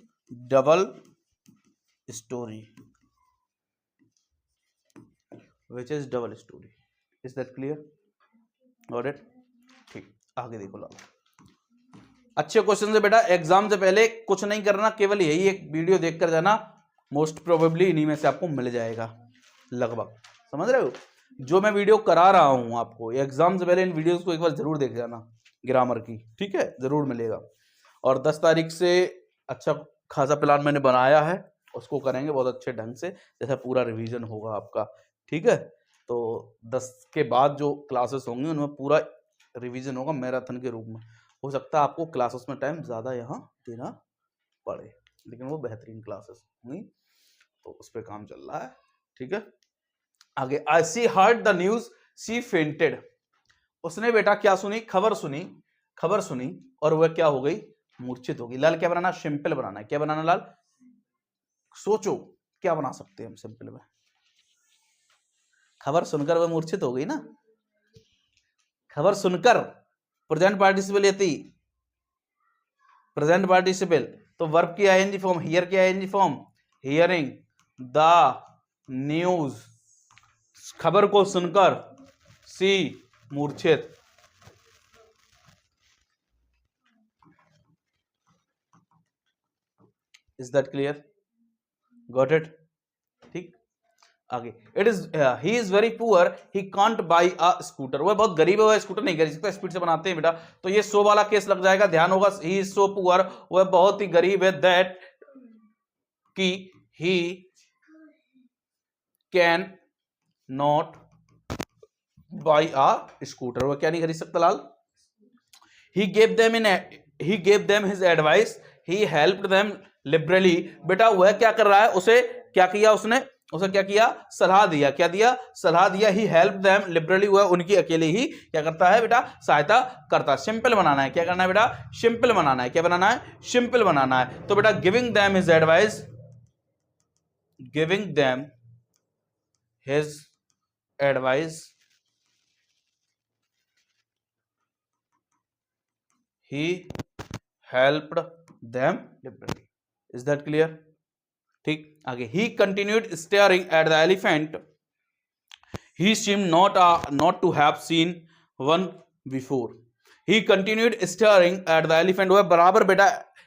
double storey. Is that clear? Got it? ठीक, आगे देखो लाओ। अच्छे क्वेश्चन से बेटा, एग्जाम से पहले कुछ नहीं करना, केवल यही एक वीडियो देखकर जाना। मोस्ट प्रोबेबली इन्हीं में से आपको मिल जाएगा लगभग, समझ रहे हो। जो मैं वीडियो करा रहा हूं आपको, एग्जाम से पहले इन वीडियोस को एक बार जरूर देख जाना, ग्रामर की, ठीक है, जरूर मिलेगा। और 10 तारीख से अच्छा खासा प्लान मैंने बनाया है, उसको करेंगे बहुत अच्छे ढंग से, जैसा पूरा रिवीजन होगा आपका, ठीक है। तो 10 के बाद जो क्लासेस होंगी उनमें पूरा रिवीजन होगा मैराथन के रूप में। हो सकता है आपको क्लासेस में टाइम ज़्यादा यहाँ देना पड़े, लेकिन वो बेहतरीन क्लासेस होंगी, तो उस पर काम चल रहा है, ठीक है। आगे, I see heard the news she fainted, उसने बेटा क्या सुनी, खबर सुनी और वह क्या हो गई, मूर्छित हो गई। लाल क्या बनाना, सिंपल बनाना है। क्या बनाना लाल, सोचो क्या बना सकते हैं हम सिंपल में। खबर सुनकर वह मूर्छित हो गई ना, खबर सुनकर, प्रेजेंट पार्टिसिपल यति, प्रेजेंट पार्टिसिपल, तो वर्ब की आईएनजी फॉर्म, हियर की ING form, hearing the news, खबर को सुनकर सी मूर्छित। Is that clear, got it, ठीक। आगे, it is he is very poor he can't buy a scooter, वह बहुत गरीब है, वह स्कूटर नहीं खरीद सकता। स्पीड से बनाते हैं बेटा, तो ये सो वाला केस लग जाएगा, ध्यान होगा। ही इज सो पुअर, वह बहुत ही गरीब है, दैट कि he can not by a scooter, वह क्या नहीं खरीद सकता लाल। he gave them his advice, he helped them liberally, बेटा वह क्या कर रहा है, उसे क्या किया, उसे क्या किया, सलाह दिया। क्या दिया, सलाह दिया। he helped them liberally, वह उनकी अकेले ही क्या करता है बेटा, सहायता करता है। सिंपल बनाना है, क्या करना है बेटा, सिंपल बनाना है। क्या बनाना है, सिंपल बनाना है। तो बेटा giving them his advice, giving them his advice, he helped them liberally, is that clear, ठीक। आगे, he continued staring at the elephant, he seemed not to have seen one before, he continued staring at the elephant, वह बराबर बेटा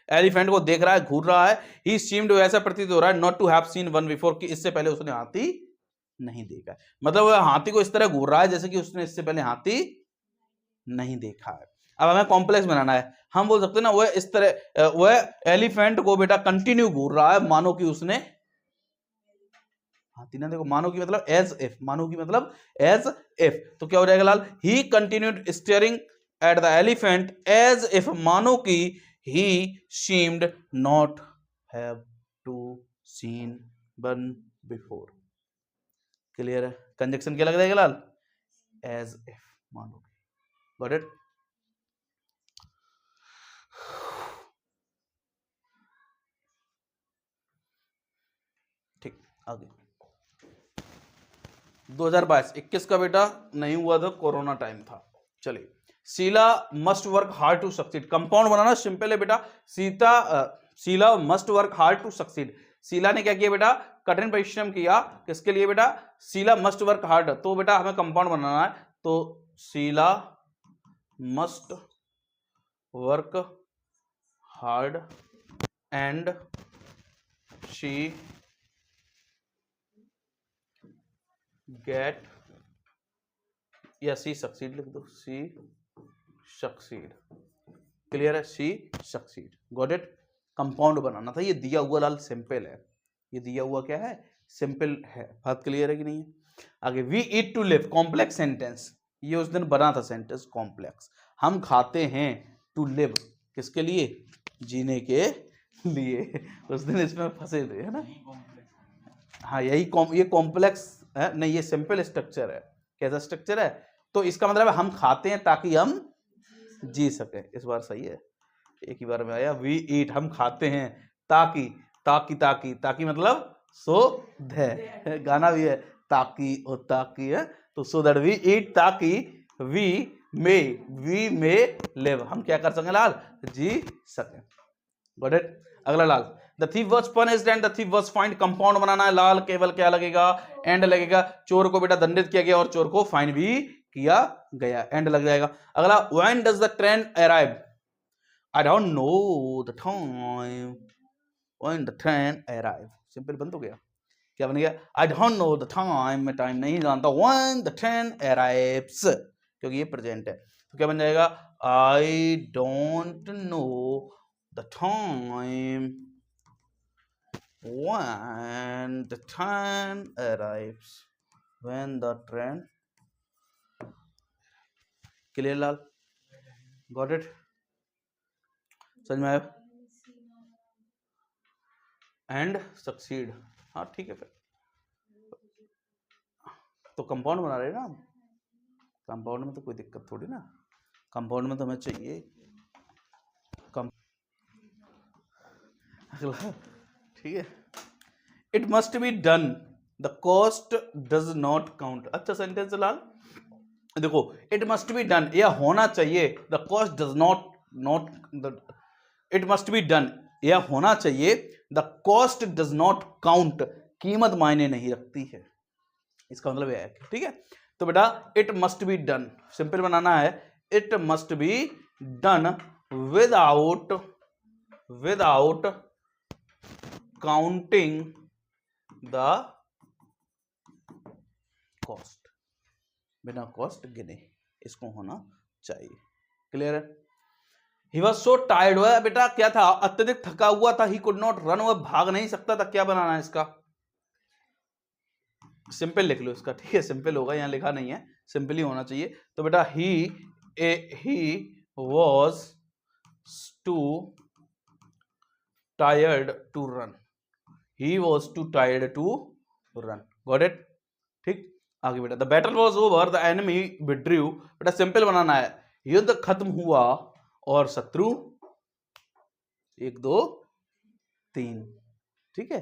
एलिफेंट को देख रहा है, घूर रहा है। he seemed, ऐसा प्रतीत हो रहा है, not to have seen one before, कि इससे पहले उसने हाथी नहीं देखा, मतलब वह हाथी को इस तरह घूर रहा है जैसे कि उसने इससे पहले हाथी नहीं देखा है। अब हमें कॉम्प्लेक्स बनाना है, हम बोल सकते हैं ना, वह इस तरह, वह एलिफेंट को बेटा कंटिन्यू घूर रहा है, मानो कि उसने हाथी ना देखो, मानो कि मतलब एज इफ, मानो कि मतलब एज इफ, तो क्या हो जाएगा लाल, he continued staring at the elephant as if, मानो कि he seemed not have to seen one before. Clear है, कंजक्शन क्या लग जाएगा लाल, एज इफ, मानो कि, गॉट इट। ठीक, आगे 2022-21 का बेटा नहीं हुआ था, कोरोना टाइम था। चलिए, Sheila must work hard to succeed, compound बनाना सिंपल है बेटा। Sheila must work hard to succeed, Sheila ने क्या किया बेटा, कठिन परिश्रम किया, किसके लिए बेटा, शीला मस्ट वर्क हार्ड, तो बेटा हमें कंपाउंड बनाना है, तो Sheila must work hard and she get, या सी सक्सीड लिख दो, सी सक्सीड। क्लियर है, she succeed, got it. Compound बनाना था, ये दिया हुआ लाल सिंपल है, ये दिया हुआ क्या है, सिंपल है। बात क्लियर है कि नहीं है। आगे, we eat to live, complex sentence, ये उस दिन बना था सेंटेंस कॉम्प्लेक्स। हम खाते हैं, टू लिव, किसके लिए, जीने के लिए। उस दिन इसमें फंसे थे, है ना। हाँ यही ये कॉम्प्लेक्स है नहीं, ये सिंपल स्ट्रक्चर है। कैसा स्ट्रक्चर है, तो इसका मतलब है हम खाते हैं ताकि हम जी सके। इस बार सही है, एक ही बार में आया, वी ईट, हम खाते हैं ताकि, ताकि ताकि ताकि मतलब सो दैट, गाना भी है ताकि, और ताकि है, तो सो दैट वी ईट, ताकि वी मे लिव, हम क्या कर सकें लाल, जी सके। Got it. अगला लाल, the thief was punished and the thief was fined, compound बनाना है लाल, केवल क्या लगेगा, एंड लगेगा। चोर को बेटा दंडित किया गया और चोर को फाइन भी किया गया, एंड लग जाएगा। अगला, when does the train arrive, I don't know the time when the train arrive, simple बन तो गया। क्या बन गया, I don't know the time, मैं टाइम नहीं जानता, व्हेन द ट्रेन अराइव्स, क्योंकि ये प्रेजेंट है, तो क्या बन जाएगा, I don't know the time when the train arrives, when the train, clear Lal, got it, समझ में आया, एंड सक्सीड, हाँ ठीक है, फिर तो कंपाउंड बना रहे हैं ना, कंपाउंड में तो कोई दिक्कत थोड़ी ना, कंपाउंड में तो हमें चाहिए ठीक है, it must be done, the cost does not count, अच्छा सेंटेंस लाल, देखो इट मस्ट बी डन, यह होना चाहिए, the cost does not it must be done, यह होना चाहिए, the cost does not count, कीमत मायने नहीं रखती है, इसका मतलब यह है, ठीक है। तो बेटा it must be done simple बनाना है, it must be done without counting the cost, बिना कॉस्ट गिने इसको होना चाहिए, क्लियर है। ही वॉज सो टायर्ड, हुआ बेटा क्या था, अत्यधिक थका हुआ था, ही कुड नॉट रन, वह भाग नहीं सकता था, क्या बनाना है इसका, सिंपल लिख लो इसका, ठीक है, सिंपल होगा, यहां लिखा नहीं है, सिंपल ही होना चाहिए। तो बेटा he was too tired to run, he was too tired to run, got it, ठीक। आगे बेटा the battle was over, the enemy withdrew, बेटा सिंपल बनाना है, युद्ध खत्म हुआ और शत्रु 1 2 3, ठीक है,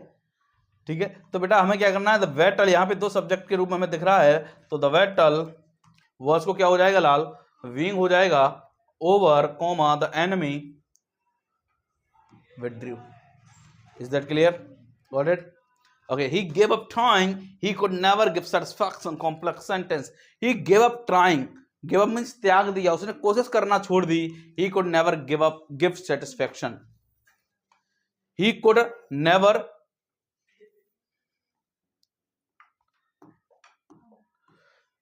ठीक है। तो बेटा हमें क्या करना है, द बैटल, यहां पे 2 सब्जेक्ट के रूप में हमें दिख रहा है, तो द बैटल वॉज को क्या हो जाएगा लाल, विंग हो जाएगा, over comma the enemy withdrew, is that clear, got it, okay, he gave up trying, he could never give satisfaction, complex sentence, he gave up trying, give up means त्याग दिया, उसने कोशिश करना छोड़ दी, he could never give satisfaction, he could never,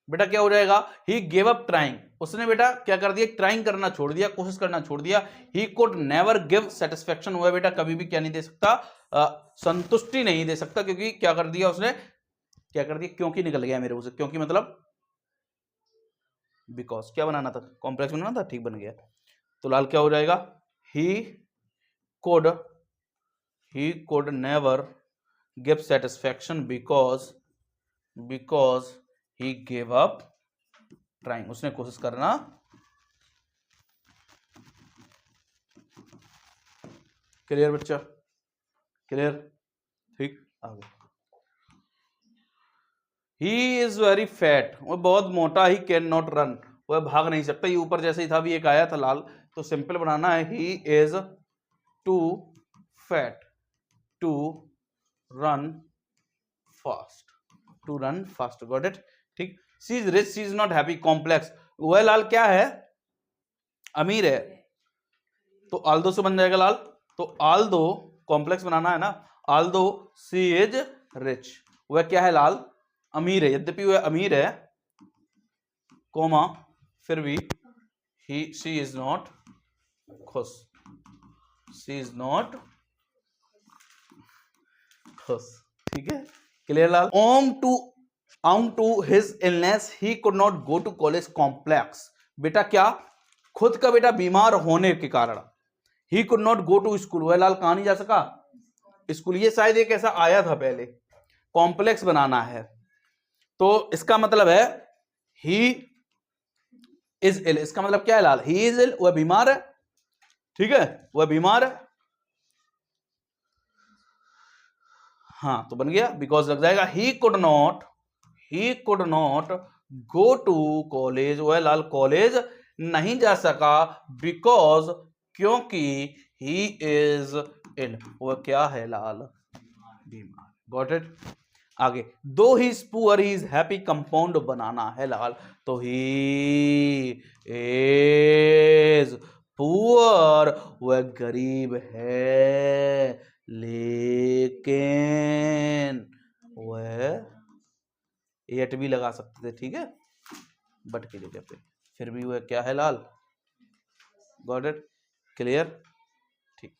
बेटा क्या हो जाएगा, he gave up trying, उसने बेटा क्या कर दिया, ट्राइंग करना छोड़ दिया, कोशिश करना छोड़ दिया, he could never give satisfaction, हुआ बेटा कभी भी क्या नहीं दे सकता, संतुष्टि नहीं दे सकता, क्योंकि क्या कर दिया उसने, क्या कर दिया, क्योंकि निकल गया मेरे मुंह से, क्योंकि मतलब बिकॉज, क्या बनाना था, कॉम्प्लेक्स बनाना था, ठीक बन गया। तो लाल क्या हो जाएगा, ही could never give satisfaction because he gave up trying, उसने कोशिश करना, क्लियर बच्चा, क्लियर, ठीक। आगे ही इज वेरी फैट, वो बहुत मोटा, ही कैन नॉट रन, वह भाग नहीं सकता, ये ऊपर जैसे ही था भी एक आया था लाल, तो सिंपल बनाना है, he is too fat to run fast, got it, ठीक। She is rich, she is not happy, complex, वह लाल क्या है, अमीर है, तो आल्दो से बन जाएगा लाल, तो आल्दो, कॉम्प्लेक्स बनाना है ना, आल्दो सी इज रिच, वह क्या है लाल, अमीर है, यद्यपि वह अमीर है, कोमा फिर भी शी इज नॉट खुश, शी इज नॉट खुश, ठीक है, clear Lal. owing to his illness he could not go to college, complex, बेटा क्या, खुद का बेटा बीमार होने के कारण he could not go to school, वह लाल कहां नहीं जा सका, स्कूल, ये शायद एक ऐसा आया था पहले, कॉम्प्लेक्स बनाना है, तो इसका मतलब है ही इज इल, इसका मतलब क्या है लाल, ही इज इल, वह बीमार है, ठीक है, वह बीमार है, हाँ तो बन गया, बिकॉज लग जाएगा, he could not go to college, वह लाल कॉलेज नहीं जा सका, बिकॉज क्योंकि ही इज इल, वह क्या है लाल, बीमार, गॉट इट। आगे दो he is poor he is happy, compound बनाना है लाल, तो ही इज पुअर, वह गरीब है, लेकिन वह एट भी लगा सकते थे, ठीक है, बट की जगह पे, फिर भी वह क्या है लाल, गॉट इट, क्लियर, ठीक।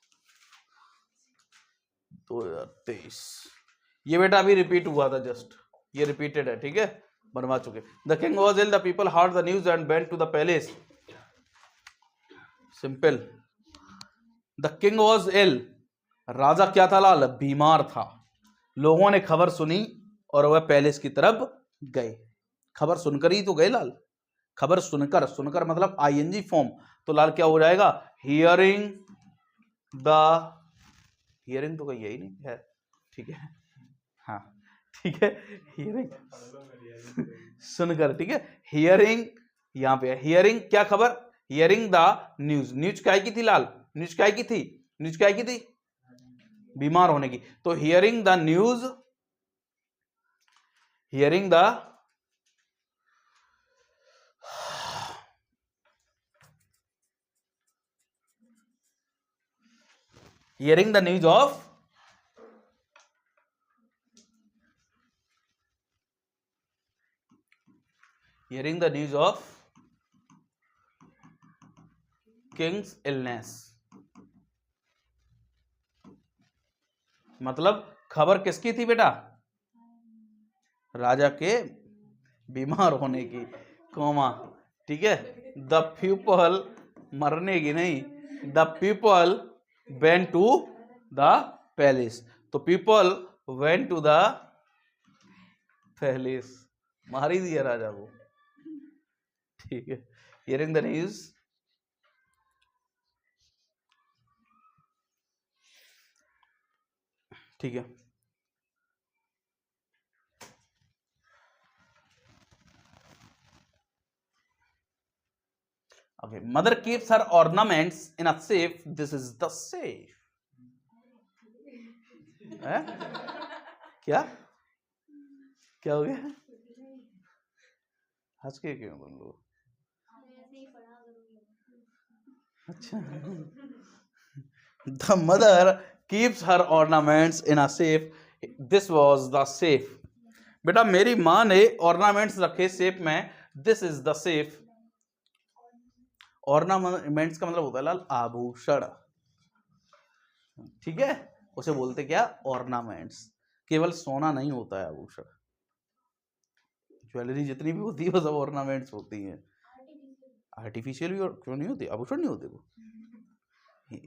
2023। ये बेटा अभी रिपीट हुआ था, जस्ट ये रिपीटेड है, ठीक है, बनवा चुके। The king was ill, the people heard the news and went to the palace. Simple. The king was ill, राजा क्या था लाल, बीमार था। लोगों ने खबर सुनी और वह पैलेस की तरफ गए। खबर सुनकर ही तो गए लाल, खबर सुनकर, सुनकर मतलब आईएनजी फॉर्म, तो लाल क्या हो जाएगा, हियरिंग द, हियरिंग तो कहीं यही नहीं है, ठीक है, हाँ ठीक है, हियरिंग सुनकर, ठीक है, हियरिंग यहां पे है, हियरिंग क्या खबर, हियरिंग द न्यूज, न्यूज क्या की थी लाल, न्यूज क्या की थी, न्यूज क्या की थी, बीमार होने की, तो hearing the news, hearing the, hearing the news of, hearing the news of king's illness, मतलब खबर किसकी थी बेटा, राजा के बीमार होने की, कोमा, ठीक है, द पीपल, मरने की नहीं, the people went to the palace, तो people went to the palace, मार ही दिया राजा को, ठीक है, हियरिंग द न्यूज, ठीक है, okay, mother keeps her ornaments in a safe, this is the safe, क्या क्या हो गया, हंस के क्यों तुम लोग, अच्छा, the mother keeps her ornaments in a safe, this was the safe, बेटा मेरी माँ ने ऑर्नामेंट्स रखे सेफ में, this is the safe, ornaments का मतलब होता है लाल आभूषण, ठीक है, उसे बोलते क्या, ऑर्नामेंट्स, केवल सोना नहीं होता है आभूषण, ज्वेलरी जितनी भी होती है वो सब ऑर्नामेंट्स होती हैं, आर्टिफिशियल भी क्यों नहीं होती, आभूषण नहीं होते वो,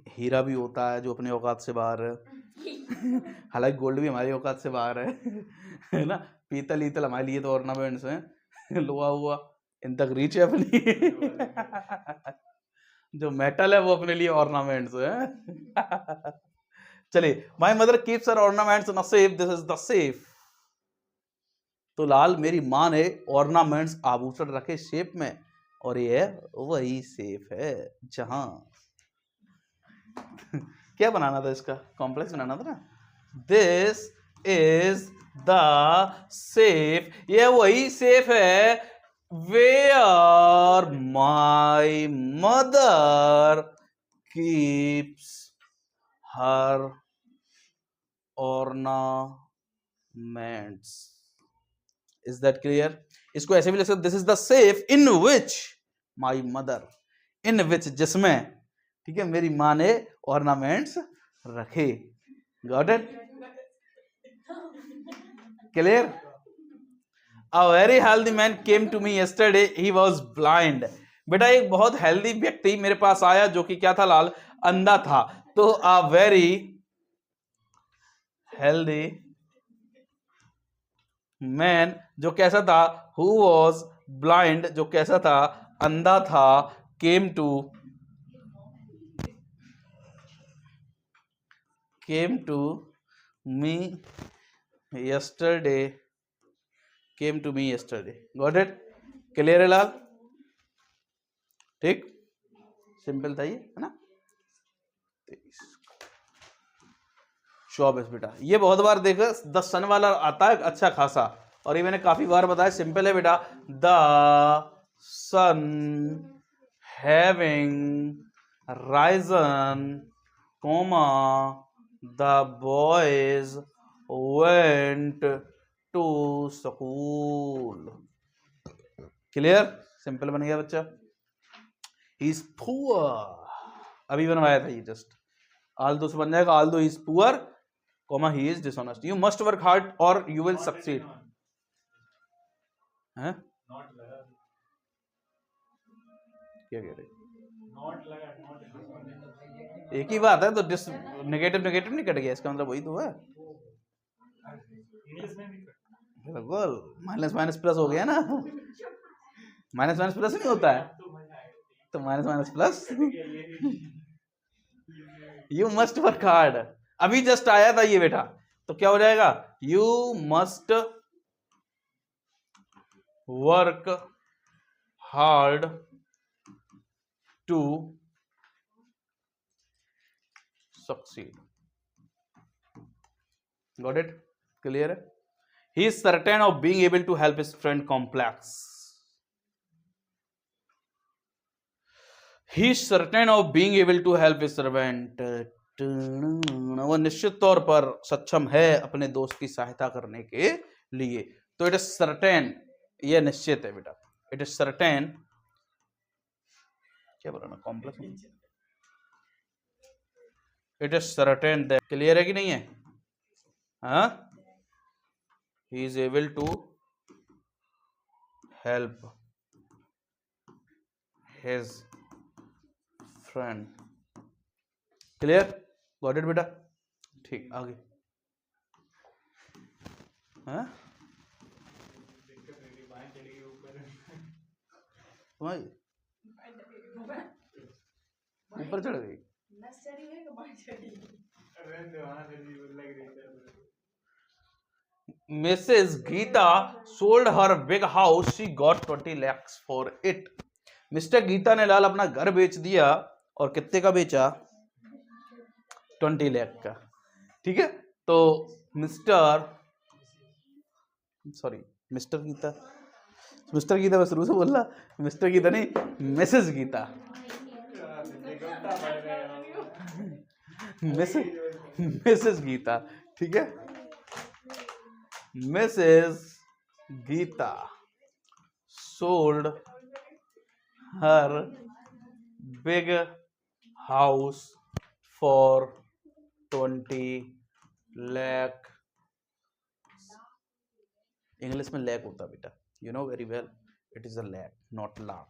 हीरा भी होता है जो अपने औकात से बाहर है, हालांकि गोल्ड भी हमारी औकात से बाहर है ना, पीतल ईतल हमारे लिए तो ऑर्नामेंट्स हैं, लोहा हुआ इन तक रीच है अपनी, जो मेटल है वो अपने लिए ऑर्नामेंट्स है। चलिए, my mother keeps her ornaments in a safe, this is the safe, तो लाल मेरी माँ ने ऑर्नामेंट्स आभूषण रखे शेप में, और ये वही सेफ है जहां क्या बनाना था, इसका कॉम्प्लेक्स बनाना था ना, दिस इज द सेफ, ये वही सेफ है, where my mother keeps her ornaments, is that clear, इसको ऐसे भी लिख सकते, this is the safe in which my mother, in which जिसमें, ठीक है, मेरी माँ ने ऑर्नामेंट्स रखे, got it, clear, a very healthy man came to me yesterday, he was blind, बेटा एक बहुत हेल्दी व्यक्ति मेरे पास आया जो कि क्या था लाल, अंधा था, तो अ वेरी हेल्दी मैन, जो कैसा था, हु वॉज ब्लाइंड, जो कैसा था, अंधा था, came to me yesterday, came to me yesterday, got it, clear है लाल, ठीक, सिंपल था ये, है ना, 24 बेटा, ये बहुत बार देखा, द सन वाला आता है अच्छा खासा, और ये मैंने काफी बार बताया, सिंपल है बेटा, the sun having risen, comma, the boys went to school, clear, simple बन गया बच्चा, he is poor, अभी बनवाया था ये जस्ट, आल्दो से बन जाएगा, Aldous is poor, comma he is dishonest, you must work hard और यू विल सक्सीड। हैं क्या कह रहे, एक ही बात है तो डिस नेगेटिव नेगेटिव नहीं कट गया, इसका मतलब वही तो है, बिल्कुल माइनस माइनस प्लस हो गया ना, माइनस माइनस प्लस नहीं होता है, तो minus minus plus, you must work hard, अभी जस्ट आया था ये बेटा, तो क्या हो जाएगा, you must work hard to succeed. Got it? Clear? He is certain of being able to help his friend complex. He is certain of being able to help his servant. वो निश्चित तौर पर सक्षम है अपने दोस्त की सहायता करने के लिए। तो इट इज सर्टेन, यह निश्चित है बेटा, इट इज सर्टेन, क्या बोला ना, complex, it is certain that, clear है कि नहीं है, हाँ, he is able to help his friend, clear, got it बेटा, ठीक, आगे, हाँ तुम्हारी ऊपर चढ़ गई, Mrs. Geeta sold her big house. She got 20 lakhs for it. Mr Geeta ने लाल अपना घर बेच दिया, और कितने का बेचा, 20 लाख का, ठीक है। तो मिस्टर गीता, मिस्टर गीता मैं शुरू से बोल रहा, मिस्टर गीता नहीं, मिसेस गीता, मिसेस गीता, ठीक है, Mrs Geeta sold her big house for 20 lakh, English में लैक होता बेटा, you know very well, it is a lac not lakh,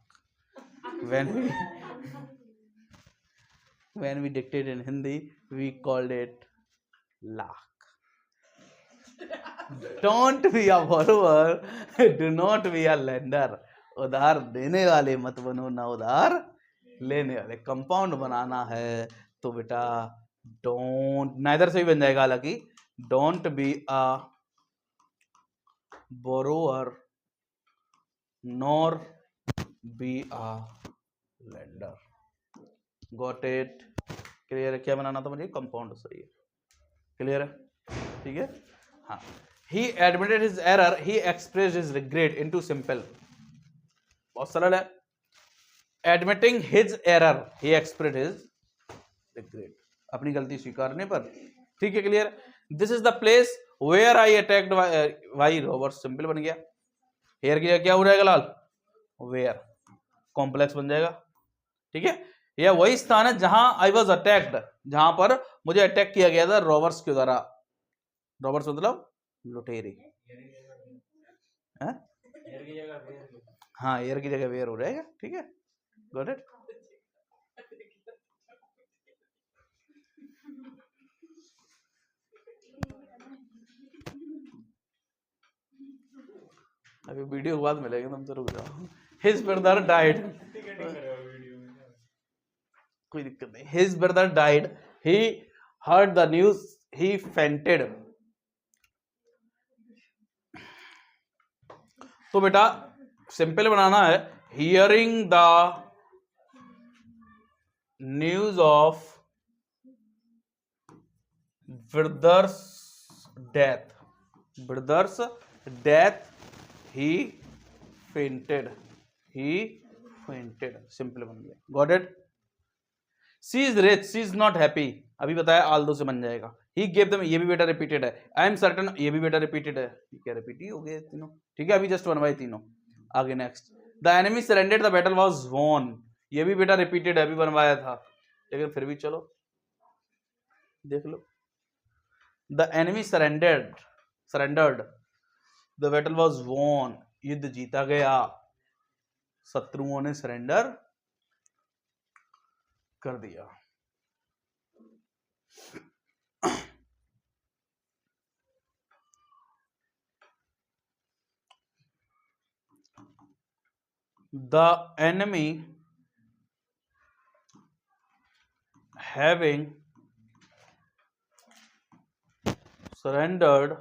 when we dictate in Hindi we called it lakh. Don't be a borrower, do not be a lender. उधार देने वाले मत बनो ना उधार लेने वाले। कंपाउंड बनाना है तो बेटा डोंट, नाइदर से भी बन जाएगा, हालांकि don't be a borrower nor be a lender. Got it, clear है? क्या बनाना था मुझे, कंपाउंड, सही है, क्लियर है, ठीक है, हाँ। He admitted his error, he expressed his regret into simple, बहुत सरल है, admitting his error he expressed his regret, अपनी गलती स्वीकारने पर, ठीक है, clear. This is the place where I attacked by robbers, simple बन गया, हेयर की जगह क्या हो जाएगा लाल, वेयर, कॉम्प्लेक्स बन जाएगा, ठीक है। यह वही स्थान है जहां आई वॉज अटैक्ड, जहां पर मुझे अटैक किया गया था रॉबर्स के द्वारा, रॉबर्स मतलब लुटेरे, हाँ, एयर की जगह वेयर हो जाएगा, ठीक है, गॉट इट। अभी वीडियो के बाद मिलेगा, तुम तो रुक जाओ। हिज ब्रदर डाइड, कोई दिक्कत नहीं, his brother died, he heard the news, he fainted. तो बेटा सिंपल बनाना है, hearing the news of brother's death, brother's death, he fainted, he fainted, simple बन गया, got it. She is rich, she is not happy, अभी बताया आल्दो से बन जाएगा। ही गेव देम, ये भी बेटा रिपीटेड है। आई एम सर्टन, ये भी बेटा रिपीटेड है, क्या रिपीट ही हो गए तीनों, ठीक है, अभी जस्ट बनवाए तीनों, आगे next. The enemy surrendered, the battle was won, ये भी बेटा रिपीटेड है, अभी बनवाया था, लेकिन फिर भी चलो देख लो। The enemy surrendered, the battle was won, युद्ध जीता गया, शत्रुओं ने सरेंडर कर दिया। The enemy having surrendered,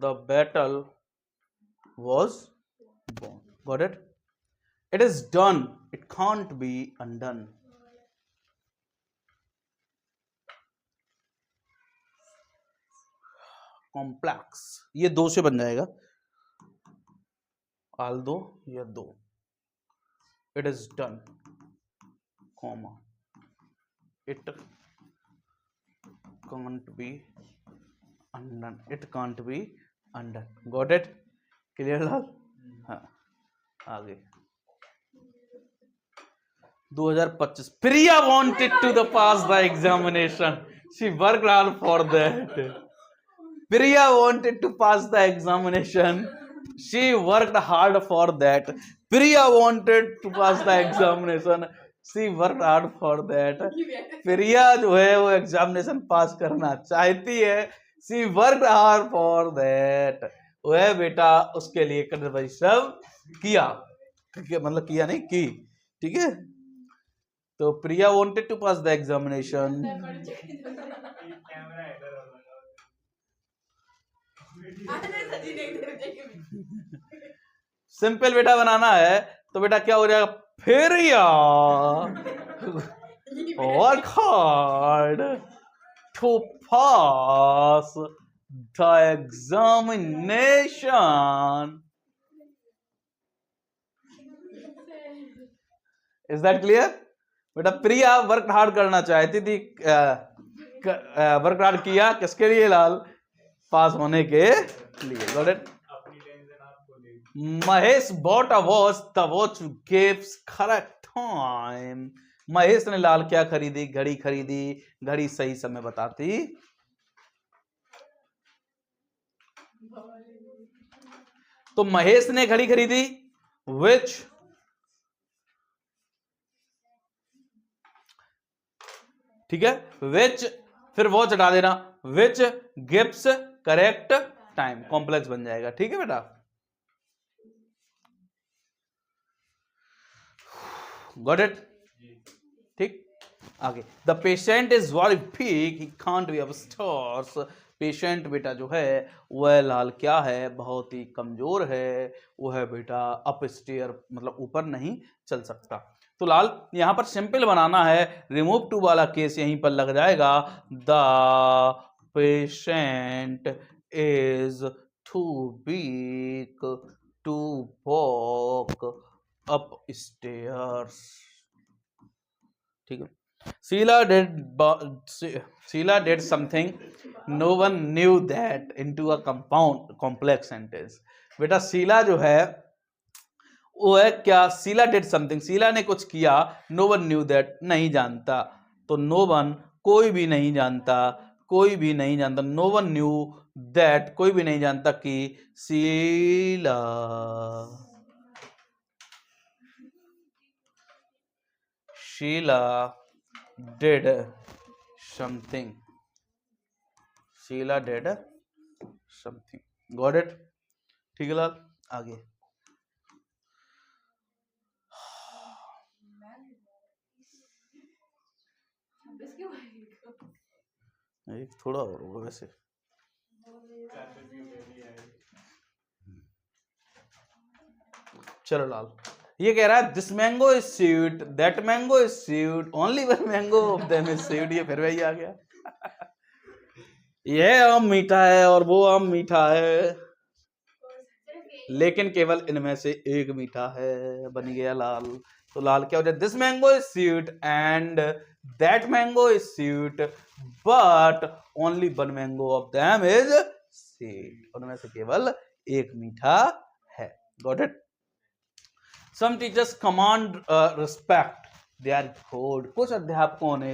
the battle was won. Got it? It is done, it can't be undone. Complex, ये दो से बन जाएगा, आल दो या दो। It is done, comma, it can't be undone, it can't be undone. Got it? Clear लाल? हाँ, आगे 2025 प्रिया wanted to pass the examination, she worked hard for that. Priya wanted to pass the examination, she worked hard for that. Priya wanted to pass the examination, she worked hard for that. प्रिया जो है वो एग्जामिनेशन पास करना चाहती है, she worked hard for that. वह बेटा उसके लिए कठिन परिश्रम किया, मतलब किया नहीं की, ठीक है। तो प्रिया wanted to pass the examination, simple बेटा बनाना है तो बेटा क्या हो जाएगा, प्रिया work hard to pass the examination. Is that clear? बेटा प्रिया वर्क हार्ड करना चाहती थी, वर्क हार्ड किया किसके लिए लाल? पास होने के लिए। Got it? Mahesh bought a watch, the watch gives correct time. Mahesh ने लाल क्या खरीदी? घड़ी खरीदी, घड़ी सही समय बताती। तो महेश ने घड़ी खरीदी, which ठीक है, which फिर वॉच हटा देना, which gives correct time, complex बन जाएगा, ठीक है बेटा। Got it? ठीक, आगे the patient is very weak, he can't be upstairs. Patient बेटा जो है वह लाल क्या है? बहुत ही कमजोर है, वह बेटा अपस्टेयर मतलब ऊपर नहीं चल सकता। तो लाल यहां पर सिंपल बनाना है, रिमूव टू वाला केस यहीं पर लग जाएगा, the patient is too weak to walk up stairs, ठीक है। Sheila did something no one knew that into a complex sentence. बेटा शीला जो है वो है क्या? शीला डिड समथिंग, शीला ने कुछ किया, नो वन न्यू दैट नहीं जानता, तो नो वन कोई भी नहीं जानता, कोई भी नहीं जानता, नो वन न्यू दैट कोई भी नहीं जानता कि Sheila did something. Sheila did something. Got it? ठीक है लाल, आगे एक थोड़ा और होगा वैसे। चलो लाल, ये कह रहा है this mango is sweet, that mango is sweet, only one mango of them is sweet. ये फिर वही आ गया, यह आम मीठा है और वो आम मीठा है, लेकिन केवल इनमें से एक मीठा है। बन गया लाल। तो लाल क्या हो जाए? This mango is sweet and that mango is sweet but only one mango of them is sweet, उनमें से केवल एक मीठा है। Got it? Some teachers command respect, they are good. कुछ अध्यापकों ने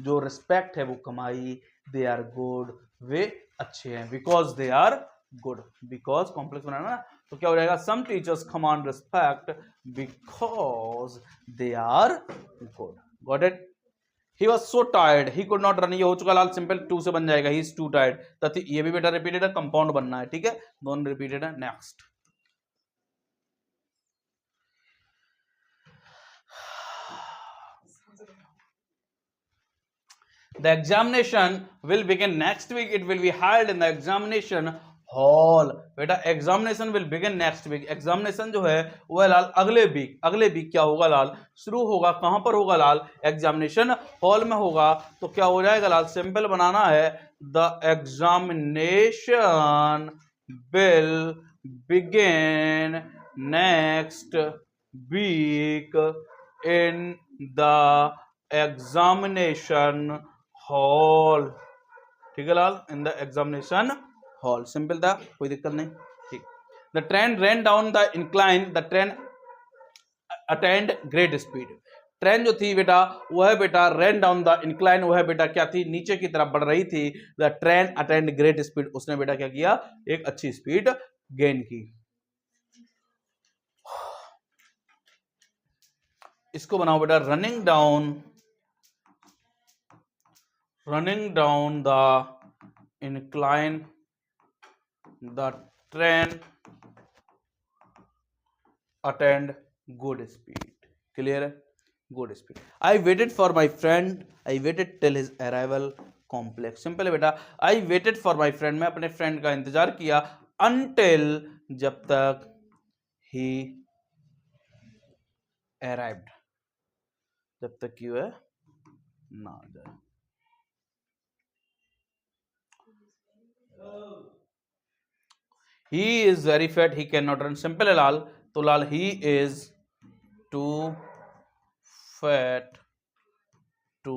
जो रिस्पेक्ट है वो कमाई, दे आर गुड, वे अच्छे हैं, because they are good, because complex बनाना ना, तो क्या हो जाएगा, some teachers command respect because they are good. Got it. He was so tired he could not run, ये हो चुका लाल, सिंपल टू से बन जाएगा, ही इज टू टायर्ड, ये भी बेटा रिपीटेड है, कंपाउंड बनना है, ठीक है, दोनों रिपीटेड है। Next, the examination will begin next week, it will be held in the examination hall। बेटा examination will begin next week, examination जो है वो लाल अगले वीक क्या होगा लाल, शुरू होगा, कहां पर होगा लाल, एग्जामिनेशन हॉल में होगा। तो क्या हो जाएगा लाल, सिंपल बनाना है, the examination will begin next week in the examination hall, ठीक है लाल, in the examination hall, simple था, कोई दिक्कत नहीं, ठीक। The train run down the incline, the train attained great speed, train जो थी बेटा वह है बेटा रन डाउन द इंक्लाइन, वह बेटा क्या थी, नीचे की तरफ बढ़ रही थी, the train attained great speed, उसने बेटा क्या किया, एक अच्छी स्पीड गेन की। इसको बनाओ बेटा, running down the incline, the train attained good speed, clear है, good speed। I waited for my friend, I waited till his arrival complex, simple है बेटा, I waited for my friend, मैं अपने फ्रेंड का इंतजार किया, until जब तक he arrived, जब तक क्यों है ना आ जाए। He is very fat, he cannot run, simple है लाल, तो लाल he is too fat to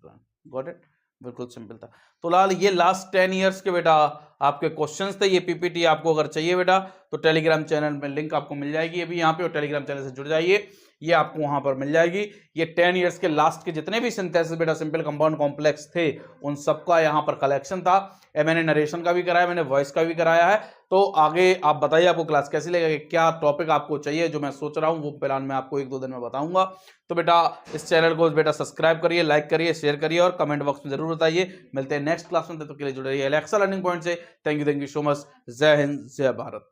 run, got it, बिल्कुल सिंपल था। तो लाल ये लास्ट 10 इयर्स के बेटा आपके क्वेश्चंस थे, ये पीपीटी आपको अगर चाहिए बेटा तो टेलीग्राम चैनल में लिंक आपको मिल जाएगी अभी यहाँ पे, और टेलीग्राम चैनल से जुड़ जाइए, ये आपको वहां पर मिल जाएगी। ये 10 इयर्स के लास्ट के जितने भी सिंथेसिस बेटा सिंपल कंपाउंड कॉम्प्लेक्स थे उन सबका यहाँ पर कलेक्शन था। मैंने नरेशन का भी कराया, मैंने वॉइस का भी कराया है। तो आगे आप बताइए आपको क्लास कैसी लगेगी, क्या टॉपिक आपको चाहिए, जो मैं सोच रहा हूँ वो प्लान मैं आपको 1-2 दिन में बताऊंगा। तो बेटा इस चैनल को बेटा सब्सक्राइब करिए, लाइक करिए, शेयर करिए और कमेंट बॉक्स में जरूर बताइए। मिलते हैं नेक्स्ट क्लास में, तब तक के लिए जुड़े रहिए एलेक्सा लर्निंग पॉइंट से। Thank you so much. जय हिंद, जय भारत।